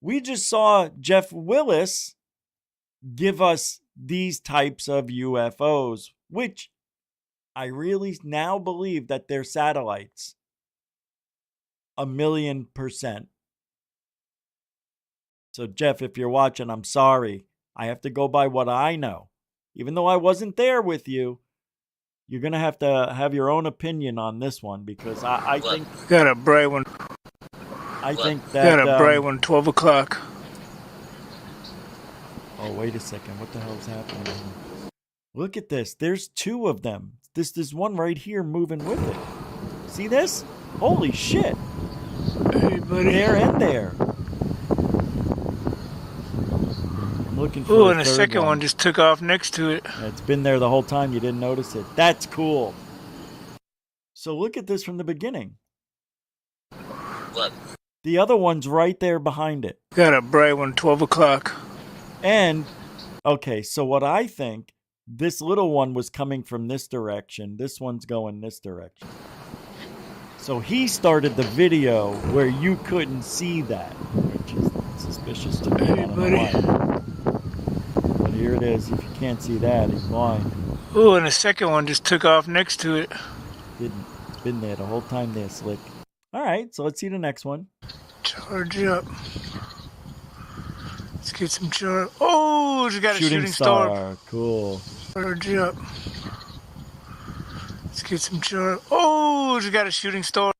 we just saw Jeff Willis give us these types of UFOs, which I really now believe that they're satellites. 1,000,000%. So, Jeff, if you're watching, I'm sorry. I have to go by what I know. Even though I wasn't there with you, you're going to have your own opinion on this one, because I think... Got a bright one. I think that... Got a bright one, 12 o'clock. Oh, wait a second. What the hell is happening? Look at this. There's 2 of them. There's one right here moving with it. See this? Holy shit. Hey, buddy. There and there. looking for Ooh, a and the third second one just took off next to it. It's been there the whole time. You didn't notice it. That's cool. So look at this from the beginning. What? The other one's right there behind it. Got a bright one, 12 o'clock. And, okay, so what I think, this little one was coming from this direction. This one's going this direction. So he started the video where you couldn't see that, which is suspicious to me. Hey, I don't know why. But here it is. If you can't see that, he's blind. Ooh, and the second one just took off next to it. Didn't. It's been there the whole time there, Slick. All right, so let's see the next one. Charge up. Let's get some charge. Oh, you got a shooting star. Cool. Charge up. Let's get some charge. Oh, you got a shooting star.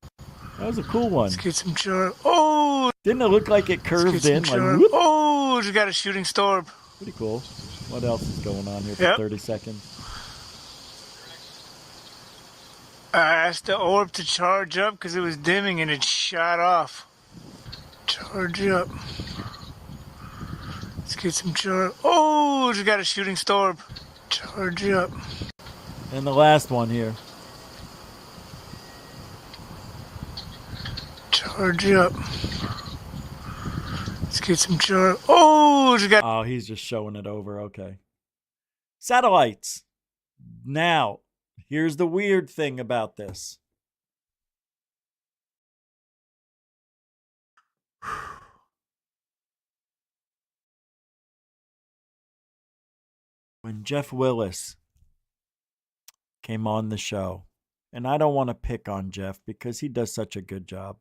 That was a cool one. Let's get some charge. Oh. Didn't it look like it curved in? Like, whoop? Oh, you got a shooting star. Pretty cool. What else is going on here for 30 seconds? I asked the orb to charge up because it was dimming and it shot off. Charge up. Let's get some charge. Oh, you got a shooting star. Charge up. And the last one here. Charge up. Let's get some charge. Oh, you got. Oh, he's just showing it over. Okay. Satellites. Now, here's the weird thing about this. When Jeff Willis came on the show, and I don't want to pick on Jeff because he does such a good job.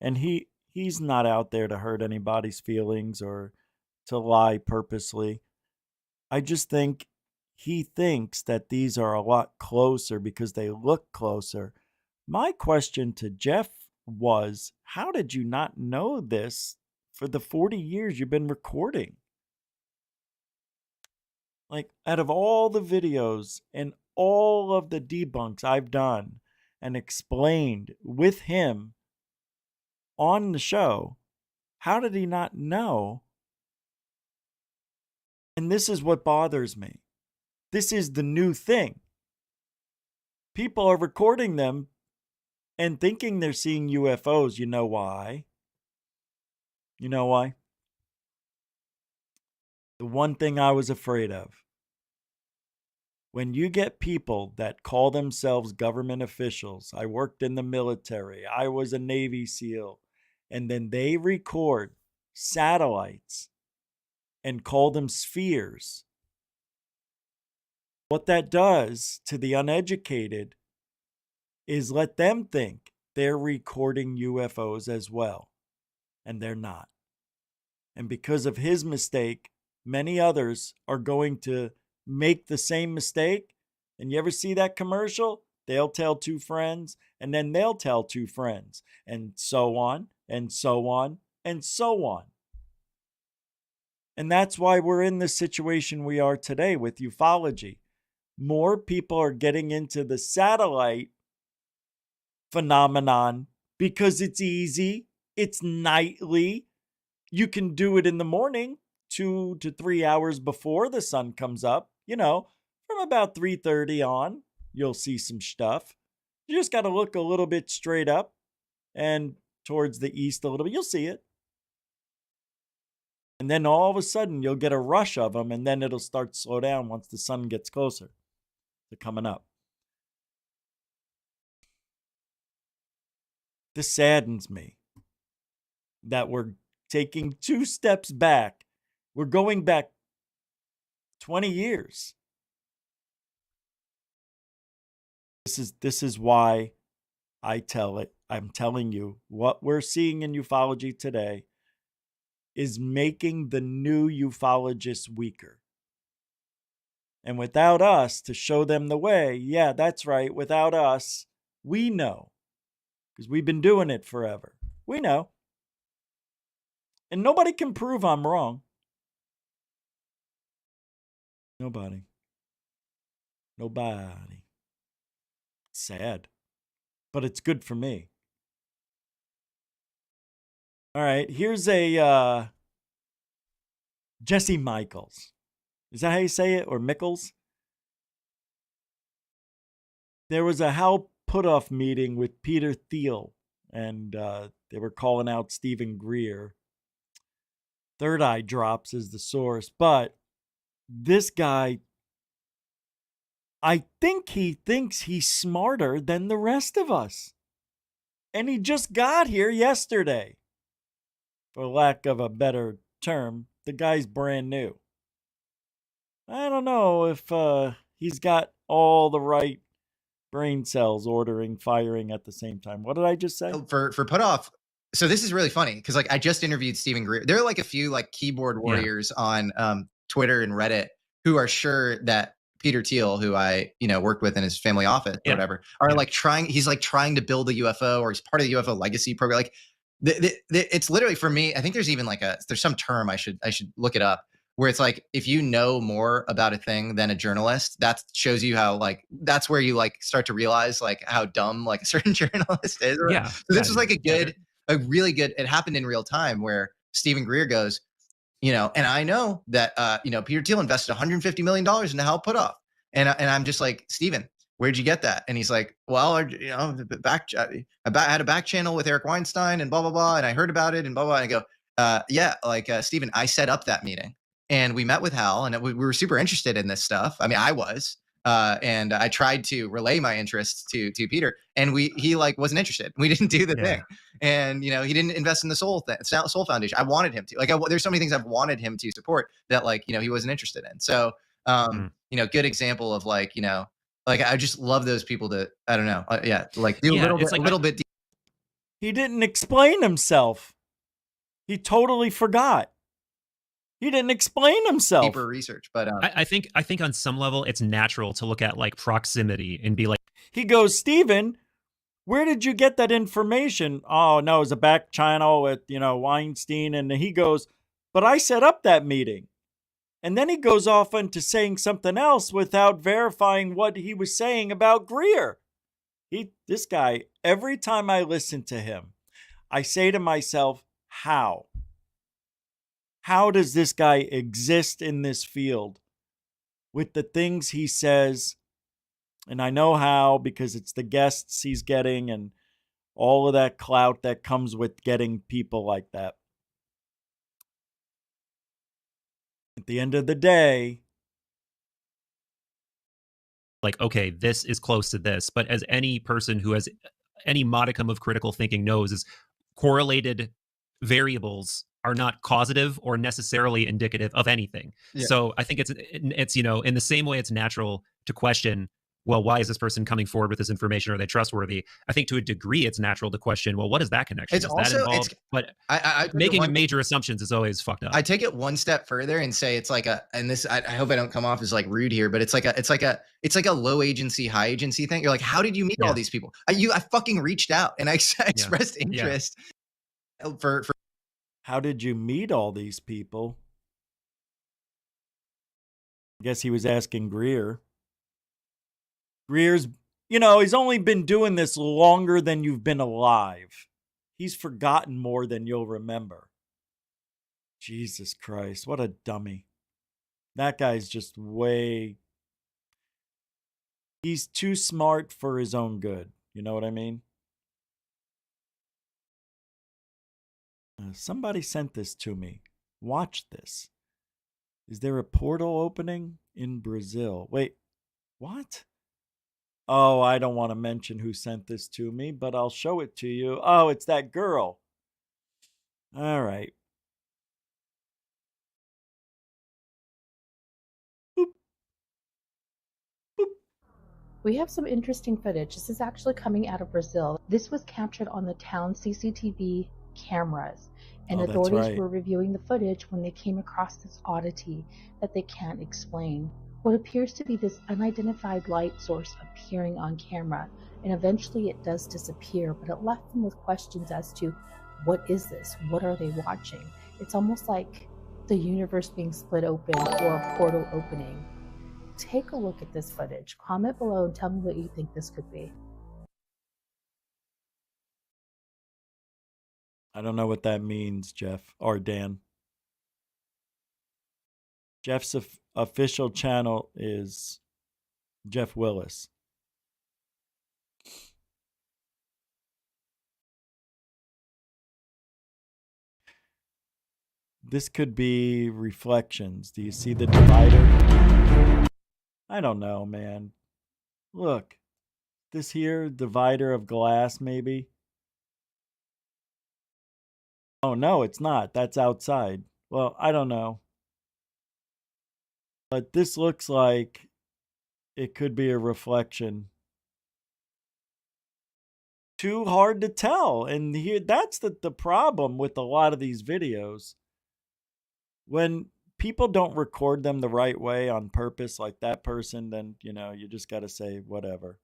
And he's not out there to hurt anybody's feelings or to lie purposely. I just think he thinks that these are a lot closer because they look closer. My question to Jeff was, how did you not know this for the 40 years you've been recording? Like, out of all the videos and all of the debunks I've done and explained with him on the show, how did he not know? And this is what bothers me. This is the new thing. People are recording them and thinking they're seeing UFOs. You know why? You know why? The one thing I was afraid of. When you get people that call themselves government officials, I worked in the military, I was a Navy SEAL, and then they record satellites and call them spheres. What that does to the uneducated is let them think they're recording UFOs as well, and they're not. And because of his mistake, many others are going to make the same mistake. And you ever see that commercial? They'll tell two friends, and then they'll tell two friends, and so on, and so on, and so on. And that's why we're in the situation we are today with ufology. More people are getting into the satellite phenomenon because it's easy, it's nightly. You can do it in the morning, 2 to 3 hours before the sun comes up. You know, from about 3:30 on, you'll see some stuff. You just got to look a little bit straight up and towards the east a little bit. You'll see it. And then all of a sudden, you'll get a rush of them, and then it'll start to slow down once the sun gets closer to coming up. This saddens me that we're taking 2 steps back. We're going back 20 years. This is why I'm telling you, what we're seeing in ufology today is making the new ufologists weaker. And without us to show them the way, yeah, that's right, without us, we know. Because we've been doing it forever. We know. And nobody can prove I'm wrong. Nobody. It's sad. But it's good for me. All right, here's a Jesse Michaels. Is that how you say it? Or Mickles? There was a Hal Puthoff meeting with Peter Thiel, and they were calling out Stephen Greer. Third Eye Drops is the source, but this guy, I think he thinks he's smarter than the rest of us. And he just got here yesterday. For lack of a better term, the guy's brand new. I don't know if he's got all the right brain cells firing at the same time. What did I just say? For Puthoff, so this is really funny because like I just interviewed Stephen Greer. There are like a few like keyboard warriors on Twitter and Reddit who are sure that Peter Thiel, who I worked with in his family office or whatever, are like trying. He's like trying to build a UFO, or he's part of the UFO legacy program. Like it's literally, for me, I think there's even like there's some term I should look it up, where it's like, if you know more about a thing than a journalist, that shows you how, like, that's where you like start to realize like how dumb like a certain journalist is. Yeah. So this was like a really good, it happened in real time where Stephen Greer goes, and I know that, Peter Thiel invested $150 million into Hal Puthoff. And I'm just like, Stephen, where'd you get that? And he's like, well, I had a back channel with Eric Weinstein and blah, blah, blah. And I heard about it and blah, blah. And I go, Stephen, I set up that meeting and we met with Hal and we were super interested in this stuff. I mean, I was, and I tried to relay my interests to Peter, and he like wasn't interested. We didn't do the thing. And, he didn't invest in the Soul Foundation. I wanted him to. Like, there's so many things I've wanted him to support that, like, he wasn't interested in. So, good example of like, like I just love those people that, I don't know. Like do a little bit. He didn't explain himself. He totally forgot. He didn't explain himself. Deeper research, but I think on some level it's natural to look at like proximity and be like, he goes, Stephen, where did you get that information? Oh no, it was a back channel with Weinstein, and he goes, but I set up that meeting. And then he goes off into saying something else without verifying what he was saying about Greer. This guy, every time I listen to him, I say to myself, how? How does this guy exist in this field with the things he says? And I know how, because it's the guests he's getting and all of that clout that comes with getting people like that. At the end of the day, like, okay, this is close to this. But as any person who has any modicum of critical thinking knows, is correlated variables are not causative or necessarily indicative of anything. Yeah. So I think it's in the same way it's natural to question, well, why is this person coming forward with this information? Are they trustworthy? I think to a degree it's natural to question, well, what is that connection? It's is also, that involved? But making major assumptions is always fucked up. I take it one step further and say it's like and this, I hope I don't come off as like rude here, but it's like a low agency, high agency thing. You're like, how did you meet all these people? I fucking reached out and I expressed interest for. How did you meet all these people? I guess he was asking Greer. Greer's, he's only been doing this longer than you've been alive. He's forgotten more than you'll remember. Jesus Christ, what a dummy. That guy's just he's too smart for his own good. You know what I mean? Somebody sent this to me. Watch this. Is there a portal opening in Brazil? Wait, what? Oh, I don't want to mention who sent this to me, but I'll show it to you. Oh, it's that girl. All right. Boop. Boop. We have some interesting footage. This is actually coming out of Brazil. This was captured on the town CCTV cameras, and authorities were reviewing the footage when they came across this oddity that they can't explain. What appears to be this unidentified light source appearing on camera, and eventually it does disappear, but it left them with questions as to, what is this? What are they watching? It's almost like the universe being split open or a portal opening. Take a look at this footage. Comment below and tell me what you think this could be. I don't know what that means, Jeff or Dan. Jeff's official channel is Jeff Willis. This could be reflections. Do you see the divider? I don't know, man. Look. This here, divider of glass, maybe? Oh, no, it's not. That's outside. Well, I don't know. But this looks like it could be a reflection. Too hard to tell. And here, that's the problem with a lot of these videos. When people don't record them the right way on purpose, like that person, then, you just got to say whatever.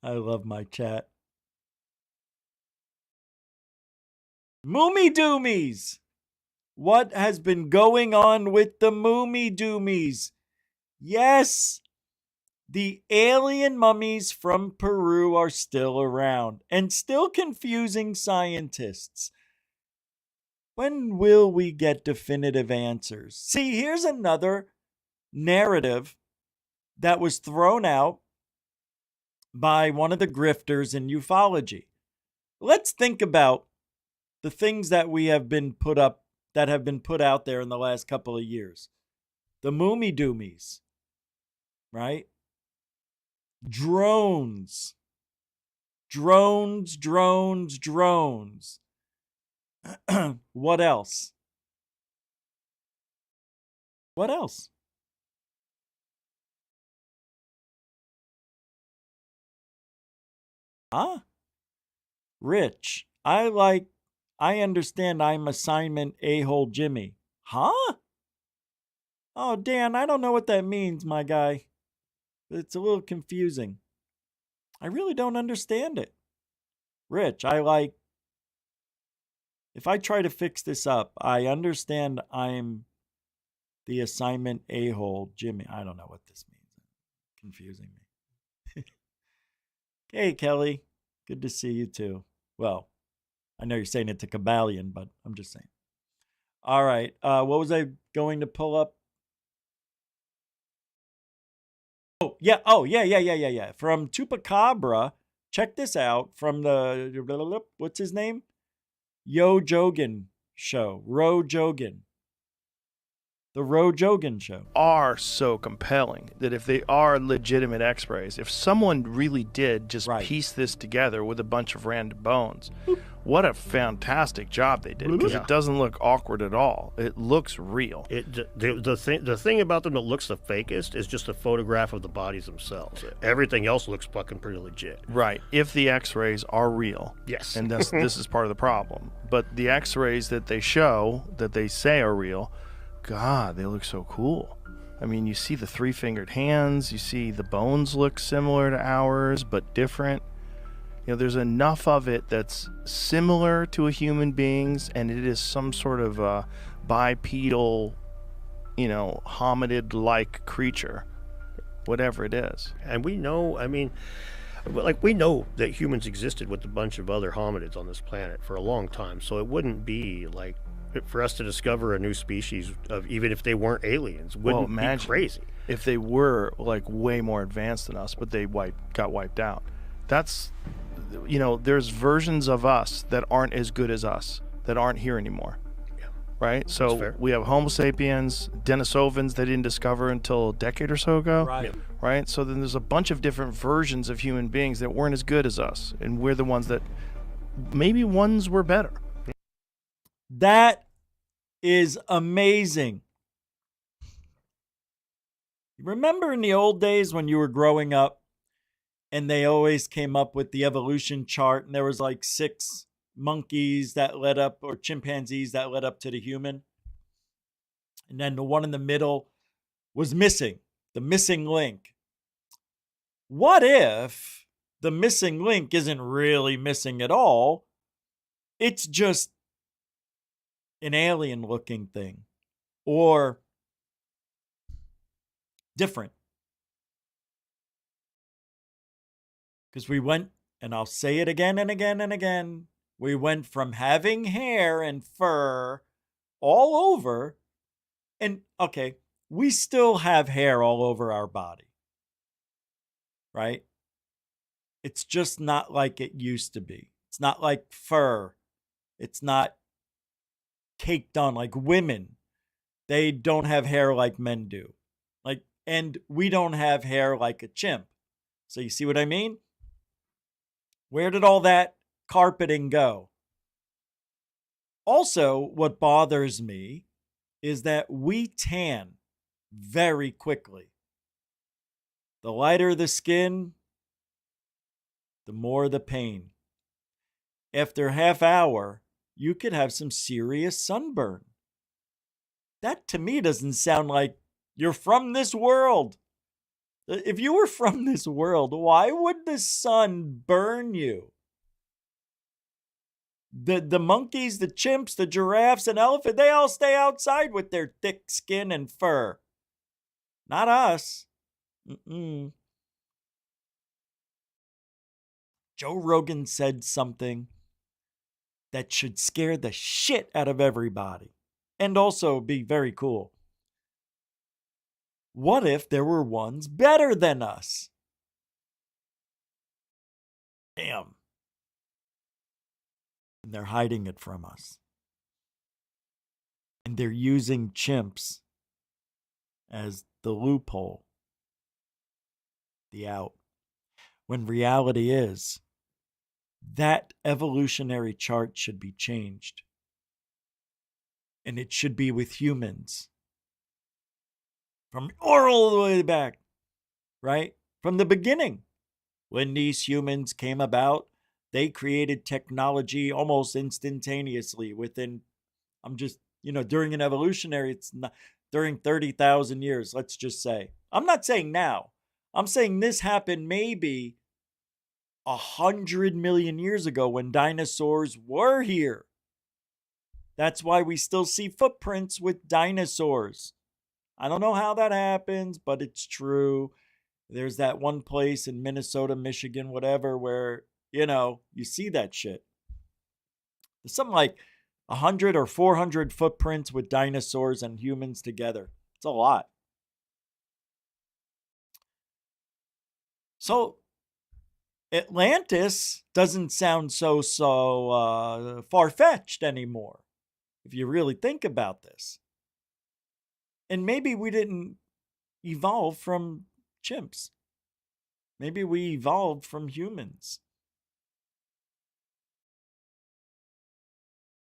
I love my chat. Moomy Doomies! What has been going on with the Moomy Doomies? Yes, the alien mummies from Peru are still around and still confusing scientists. When will we get definitive answers? See, here's another narrative that was thrown out by one of the grifters in ufology. Let's think about the things that have been put out there in the last couple of years. The Moomy Doomies, right? Drones. What else? What else? Huh? Rich, I understand I'm assignment a-hole Jimmy. Huh? Oh, Dan, I don't know what that means, my guy. It's a little confusing. I really don't understand it. Rich, if I try to fix this up, I understand I'm the assignment a-hole Jimmy. I don't know what this means. Confusing me. Hey, Kelly. Good to see you too. Well, I know you're saying it to Kabbalion, but I'm just saying. All right. What was I going to pull up? Oh, yeah. From Chupacabra. Check this out. From the, what's his name? Yo Jogan show. Ro Jogan. The Ro Jogan show. Are so compelling that if they are legitimate x-rays, if someone really did just piece this together with a bunch of random bones, what a fantastic job they did, because it doesn't look awkward at all. It looks real. The thing about them that looks the fakest is just a photograph of the bodies themselves. Everything else looks fucking pretty legit. Right, if the x-rays are real. Yes. And this is part of the problem. But the x-rays that they show, that they say are real, God, they look so cool. I mean, you see the three-fingered hands, you see the bones look similar to ours, but different. There's enough of it that's similar to a human being's, and it is some sort of a bipedal, hominid-like creature, whatever it is. And we know, we know that humans existed with a bunch of other hominids on this planet for a long time, so it wouldn't be like, for us to discover a new species, of even if they weren't aliens, wouldn't be crazy. If they were way more advanced than us, but they got wiped out. That's, there's versions of us that aren't as good as us, that aren't here anymore. Yeah. Right? So we have Homo sapiens, Denisovans they didn't discover until a decade or so ago. Right. Yeah. Right? So then there's a bunch of different versions of human beings that weren't as good as us, and we're the ones that maybe ones were better. That is amazing. Remember in the old days when you were growing up and they always came up with the evolution chart and there was 6 monkeys that led up, or chimpanzees that led up to the human? And then the one in the middle was missing, the missing link. What if the missing link isn't really missing at all? It's just an alien looking thing, or different. Because we went, and I'll say it again and again and again, we went from having hair and fur all over, and okay, we still have hair all over our body, right? It's just not like it used to be. It's not like fur. It's not caked on like women. They don't have hair like men do. Like, and we don't have hair like a chimp. So you see what I mean? Where did all that carpeting go? Also, what bothers me is that we tan very quickly. The lighter the skin, the more the pain. After a half hour, you could have some serious sunburn. That to me doesn't sound like you're from this world. If you were from this world, why would the sun burn you? The monkeys, the chimps, the giraffes, and elephants, they all stay outside with their thick skin and fur. Not us. Mm-mm. Joe Rogan said something that should scare the shit out of everybody and also be very cool. What if there were ones better than us? Damn. And they're hiding it from us. And they're using chimps as the loophole, the out. When reality is, that evolutionary chart should be changed. And it should be with humans. From all the way back, right? From the beginning. When these humans came about, they created technology almost instantaneously within, during an evolutionary, it's not, during 30,000 years, let's just say. I'm not saying now. I'm saying this happened maybe 100 million years ago when dinosaurs were here. That's why we still see footprints with dinosaurs. I don't know how that happens, but it's true. There's that one place in Minnesota, Michigan, whatever, where, you see that shit. There's something like 100 or 400 footprints with dinosaurs and humans together. It's a lot. So Atlantis doesn't sound so far-fetched anymore, if you really think about this. And maybe we didn't evolve from chimps. Maybe we evolved from humans.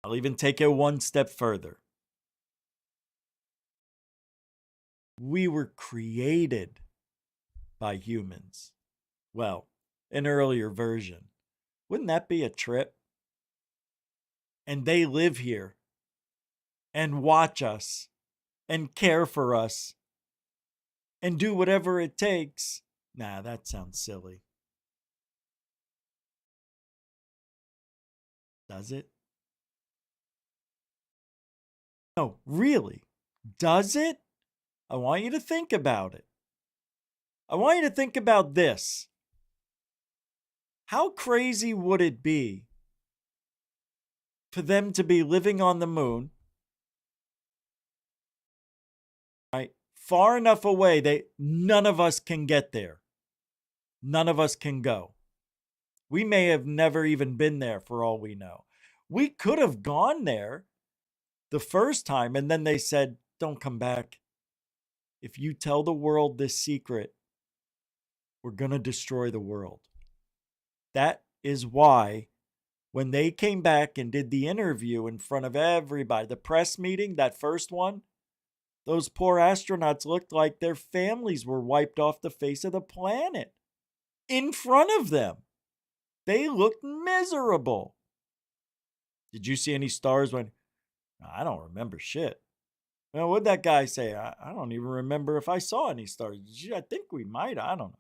I'll even take it one step further. We were created by humans. Well, an earlier version. Wouldn't that be a trip? And they live here and watch us and care for us and do whatever it takes. Nah, that sounds silly. Does it? No, really. Does it? I want you to think about it. I want you to think about this. How crazy would it be for them to be living on the moon, right? Far enough away none of us can get there. None of us can go. We may have never even been there for all we know. We could have gone there the first time and then they said, don't come back. If you tell the world this secret, we're going to destroy the world. That is why when they came back and did the interview in front of everybody, the press meeting, that first one, those poor astronauts looked like their families were wiped off the face of the planet in front of them. They looked miserable. Did you see any stars? I don't remember shit. Well, what'd that guy say? I don't even remember if I saw any stars. I think we might. I don't know.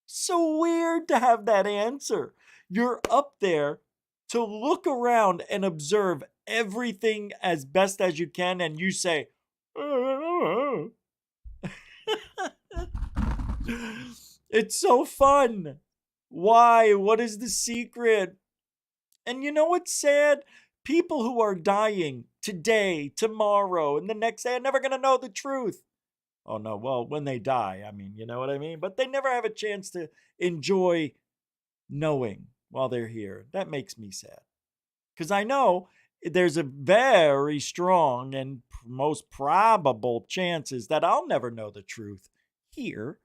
So weird to have that answer. You're up there to look around and observe everything as best as you can, and you say, It's so fun. Why? What is the secret? And you know what's sad? People who are dying today, tomorrow, and the next day are never going to know the truth. Oh, no. Well, when they die, I mean, you know what I mean? But they never have a chance to enjoy knowing while they're here. That makes me sad. Because I know there's a very strong and most probable chances that I'll never know the truth here.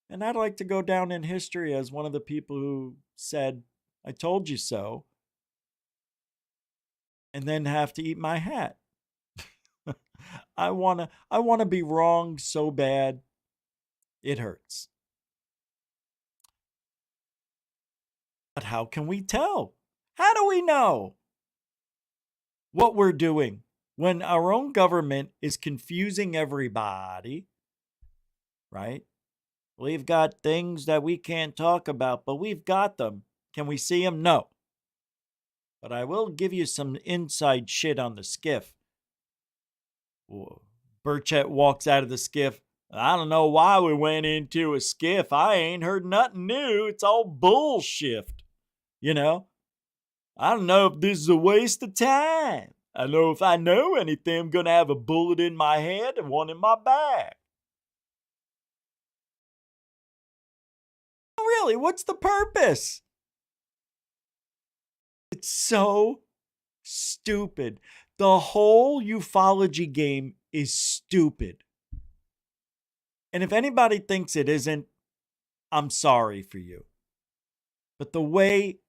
And I'd like to go down in history as one of the people who said, I told you so, and then have to eat my hat. I want to be wrong so bad. It hurts. But how can we tell? How do we know what we're doing when our own government is confusing everybody, right? We've got things that we can't talk about, but we've got them. Can we see them? No. But I will give you some inside shit on the skiff. Burchett walks out of the skiff. I don't know why we went into a skiff. I ain't heard nothing new. It's all bullshit. You know? I don't know if this is a waste of time. I know if I know anything, I'm going to have a bullet in my head and one in my back. Really, what's the purpose? It's so stupid. The whole ufology game is stupid. And if anybody thinks it isn't, I'm sorry for you. But the way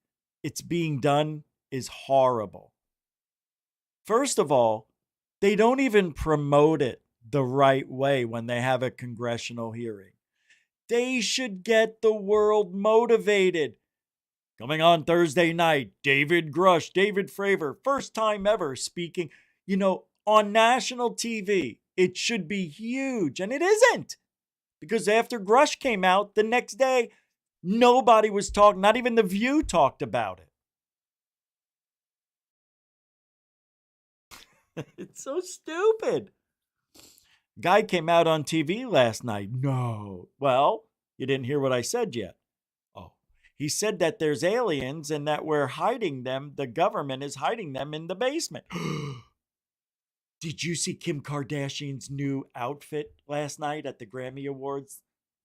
it's being done is horrible. First of all, they don't even promote it the right way when they have a congressional hearing. They should get the world motivated. Coming on Thursday night, David Grush, David Fravor, first time ever speaking, on national TV. It should be huge, and it isn't. Because after Grush came out, the next day, nobody was talking, not even The View talked about it. It's so stupid. Guy came out on TV last night. No. Well, you didn't hear what I said yet. Oh, he said that there's aliens and that we're hiding them. The government is hiding them in the basement. Did you see Kim Kardashian's new outfit last night at the Grammy Awards?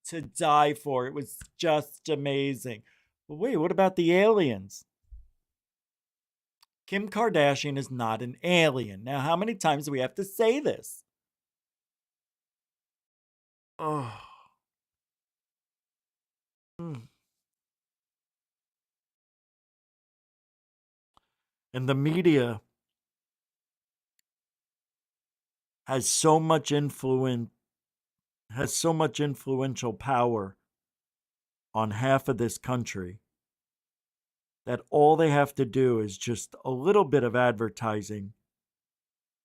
To die for. It was just amazing. But wait, what about the aliens? Kim Kardashian is not an alien. Now, how many times do we have to say this? Oh. And the media has so much influential power on half of this country that all they have to do is just a little bit of advertising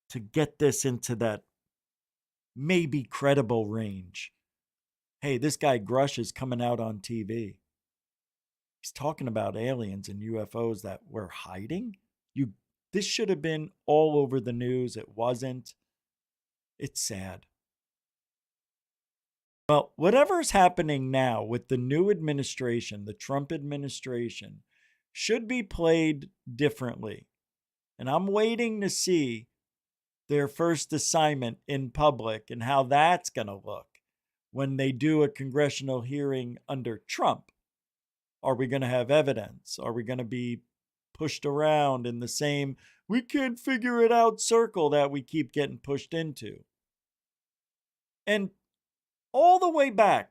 to get this into that maybe credible range. Hey, this guy Grush is coming out on TV. He's talking about aliens and UFOs that we're hiding. This should have been all over the news. It wasn't. It's sad. Well, whatever's happening now with the new administration, the Trump administration, should be played differently. And I'm waiting to see their first assignment in public and how that's going to look when they do a congressional hearing under Trump. Are we going to have evidence? Are we going to be pushed around in the same, we can't figure it out circle that we keep getting pushed into? And all the way back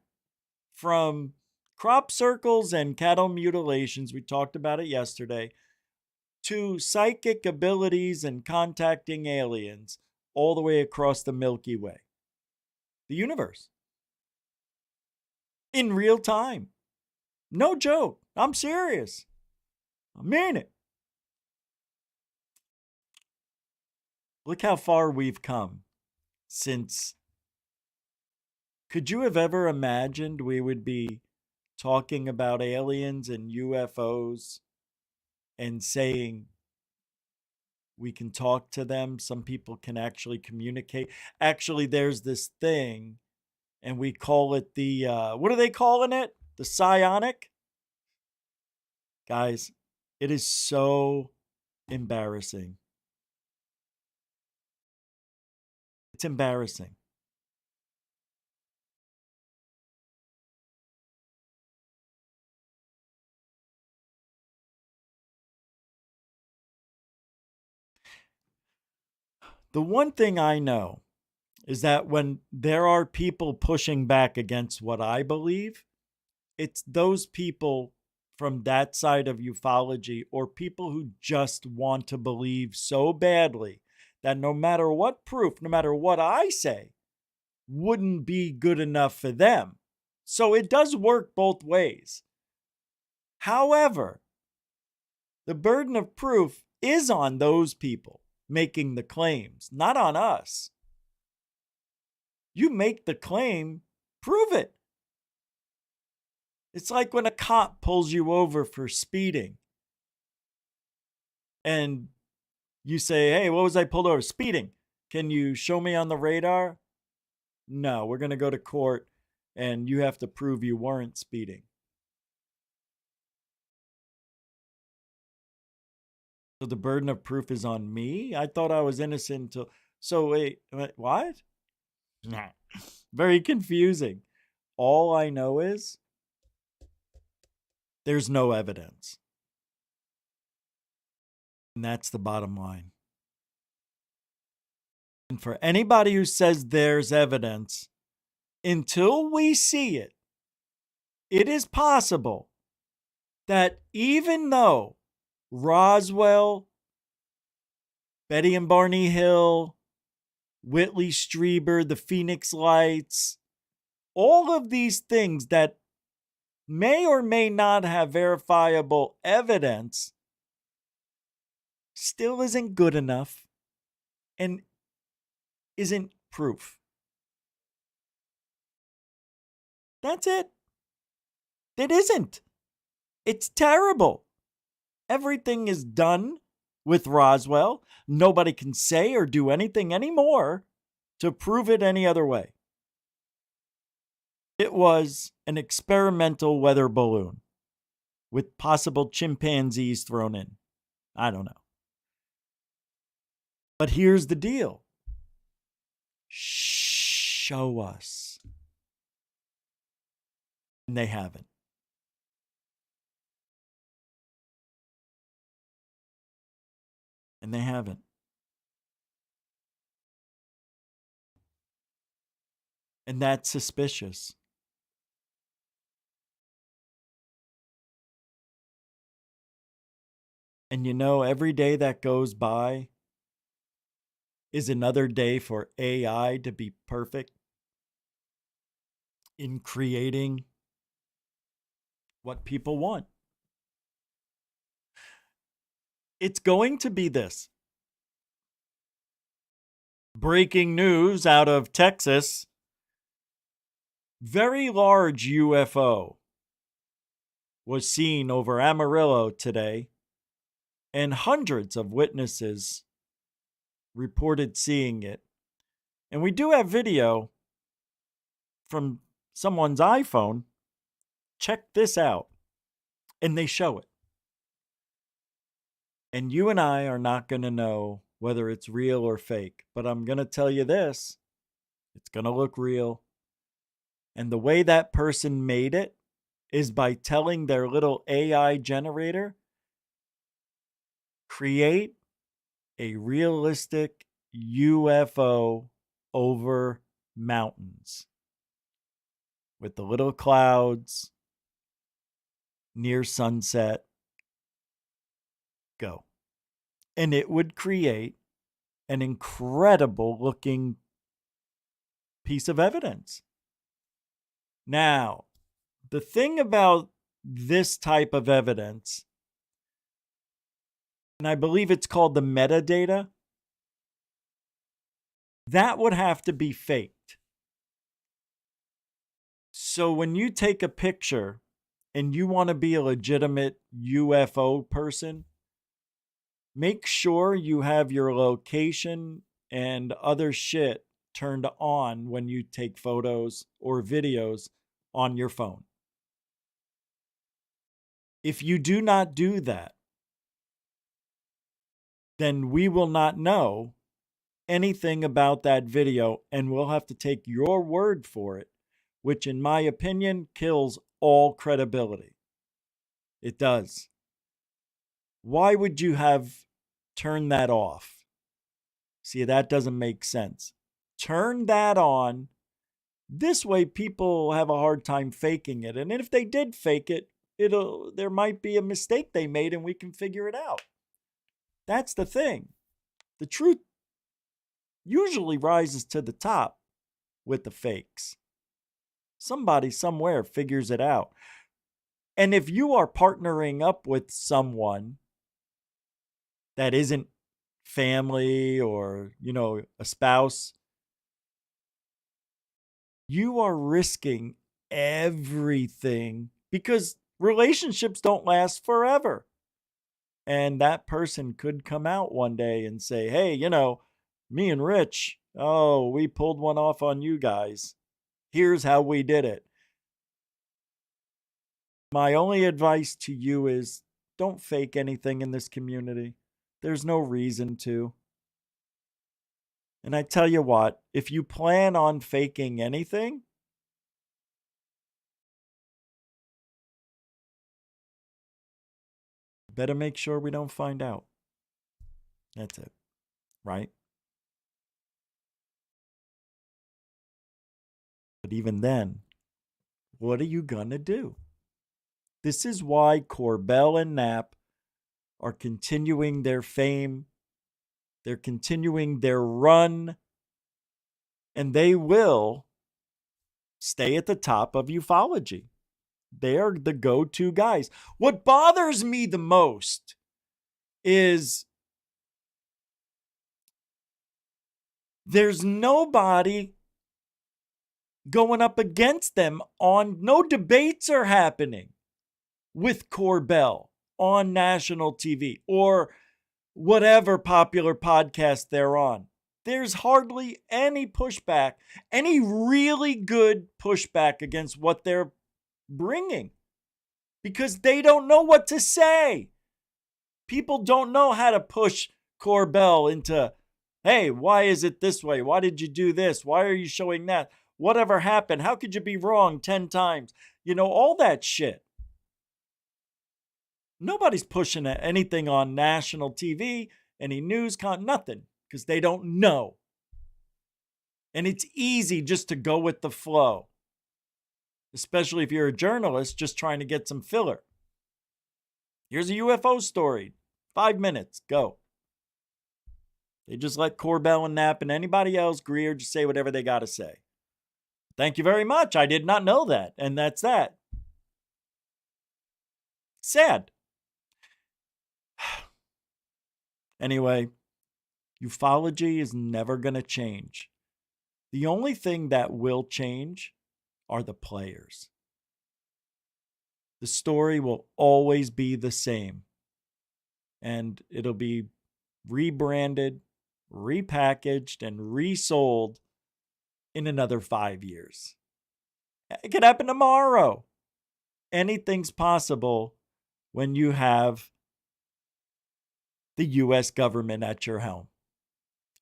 from crop circles and cattle mutilations, we talked about it yesterday, to psychic abilities and contacting aliens, all the way across the Milky Way, the universe, in real time. No joke. I'm serious. I mean it. Look how far we've come since. Could you have ever imagined we would be talking about aliens and UFOs and saying we can talk to them? Some people can actually communicate. Actually, there's this thing and we call it the, what are they calling it? The psionic? Guys, it is so embarrassing. It's embarrassing. The one thing I know is that when there are people pushing back against what I believe, it's those people from that side of ufology, or people who just want to believe so badly that no matter what proof, no matter what I say, wouldn't be good enough for them. So it does work both ways. However, the burden of proof is on those people making the claims, not on us. You make the claim, prove it. It's like when a cop pulls you over for speeding and you say, hey, what was I pulled over? Speeding. Can you show me on the radar? No, we're going to go to court and you have to prove you weren't speeding. So the burden of proof is on me? I thought I was innocent until... So wait, what? Nah. Very confusing. All I know is there's no evidence. And that's the bottom line. And for anybody who says there's evidence, until we see it, it is possible that even though Roswell, Betty and Barney Hill, Whitley Strieber, the Phoenix Lights, all of these things that may or may not have verifiable evidence still isn't good enough and isn't proof. That's it. It isn't. It's terrible. Everything is done with Roswell. Nobody can say or do anything anymore to prove it any other way. It was an experimental weather balloon with possible chimpanzees thrown in. I don't know. But here's the deal. Show us. And they haven't. And they haven't. And that's suspicious. And you know, every day that goes by is another day for AI to be perfect in creating what people want. It's going to be this. Breaking news out of Texas. Very large UFO was seen over Amarillo today, and hundreds of witnesses reported seeing it. And we do have video from someone's iPhone. Check this out. And they show it. And you and I are not going to know whether it's real or fake. But I'm going to tell you this. It's going to look real. And the way that person made it is by telling their little AI generator, create a realistic UFO over mountains with the little clouds near sunset. Go. And it would create an incredible looking piece of evidence. Now, the thing about this type of evidence, and I believe it's called the metadata, that would have to be faked. So when you take a picture and you want to be a legitimate UFO person, make sure you have your location and other shit turned on when you take photos or videos on your phone. If you do not do that, then we will not know anything about that video, and we'll have to take your word for it, which in my opinion kills all credibility. It does. Why would you have turned that off? See, that doesn't make sense. Turn that on. This way people have a hard time faking it. And if they did fake it, there might be a mistake they made and we can figure it out. That's the thing. The truth usually rises to the top with the fakes. Somebody somewhere figures it out. And if you are partnering up with someone that isn't family or, a spouse, you are risking everything because relationships don't last forever. And that person could come out one day and say, hey, me and Rich, we pulled one off on you guys. Here's how we did it. My only advice to you is don't fake anything in this community. There's no reason to. And I tell you what, if you plan on faking anything, better make sure we don't find out. That's it, right? But even then, what are you going to do? This is why Corbell and Knapp are continuing their fame. They're continuing their run. And they will stay at the top of ufology. They are the go-to guys. What bothers me the most is there's nobody going up against them no debates are happening with Corbell on national TV or whatever popular podcast they're on. There's hardly any pushback, any really good pushback against what they're bringing because they don't know what to say. People don't know how to push Corbell into, hey, why is it this way? Why did you do this? Why are you showing that? Whatever happened? How could you be wrong 10 times? All that shit. Nobody's pushing anything on national TV, any news, nothing, because they don't know. And it's easy just to go with the flow, especially if you're a journalist just trying to get some filler. Here's a UFO story. 5 minutes, go. They just let Corbell and Knapp and anybody else, Greer, just say whatever they got to say. Thank you very much. I did not know that. And that's that. Sad. Anyway, ufology is never going to change. The only thing that will change are the players. The story will always be the same. And it'll be rebranded, repackaged, and resold in another 5 years. It could happen tomorrow. Anything's possible when you have the U.S. government at your helm.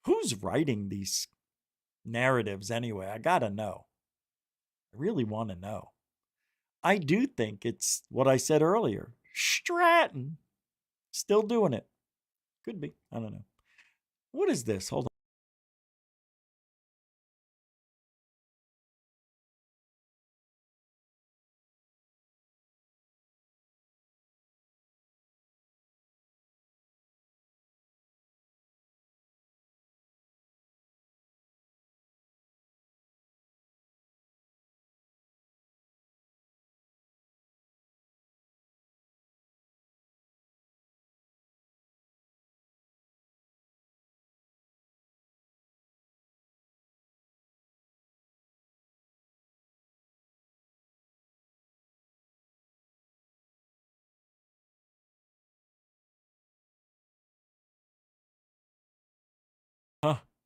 Who's writing these narratives anyway? I gotta know. I really want to know. I do think it's what I said earlier. Stratton. Still doing it. Could be. I don't know. What is this? Hold on.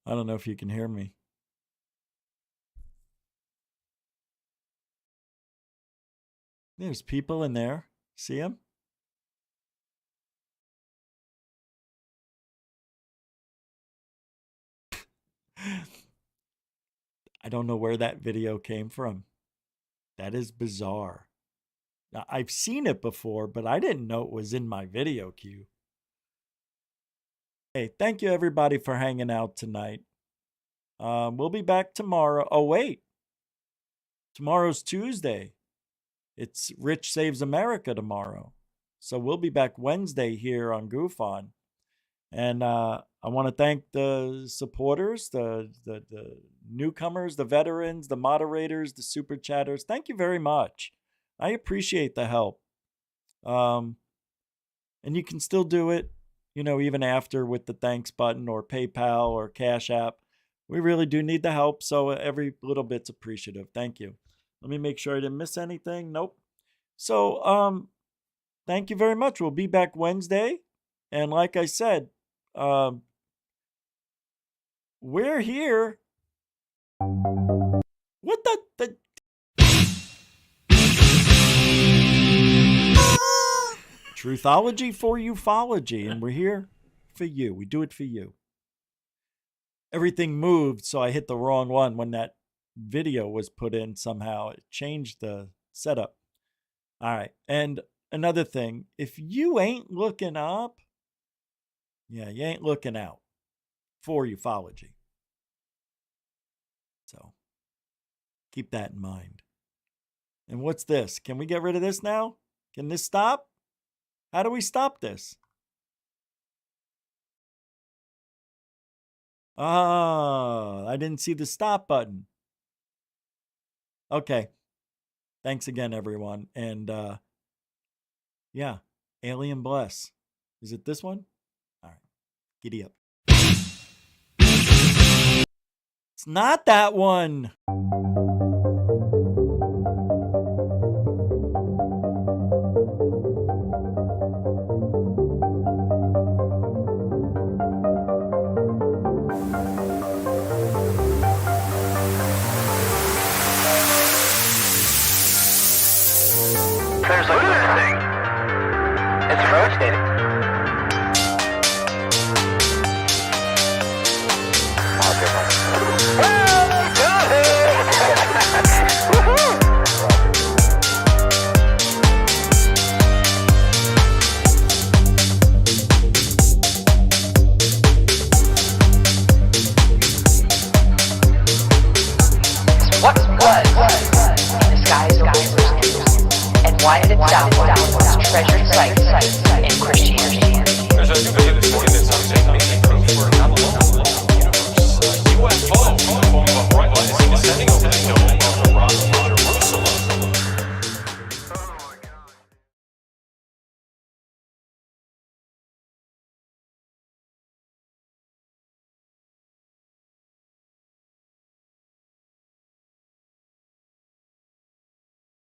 I don't know if you can hear me. There's people in there. See them? I don't know where that video came from. That is bizarre. Now, I've seen it before, but I didn't know it was in my video queue. Hey, thank you everybody for hanging out tonight. We'll be back tomorrow. Oh, wait. Tomorrow's Tuesday. It's Rich Saves America tomorrow. So we'll be back Wednesday here on GUFON. And I want to thank the supporters, the newcomers, the veterans, the moderators, the super chatters. Thank you very much. I appreciate the help. And you can still do it, even after with the thanks button or PayPal or Cash App. We really do need the help, so every little bit's appreciative. Thank you. Let me make sure I didn't miss anything. Nope. So, thank you very much. We'll be back Wednesday. And like I said, we're here. What the Truthology for ufology, and we're here for you. We do it for you. Everything moved, so I hit the wrong one when that video was put in somehow. It changed the setup. All right. And another thing, if you ain't looking up, you ain't looking out for ufology. So keep that in mind. And what's this? Can we get rid of this now? Can this stop? How do we stop this? Oh, I didn't see the stop button. Okay. Thanks again, everyone. And yeah, Alien Bless. Is it this one? All right. Giddy up. It's not that one.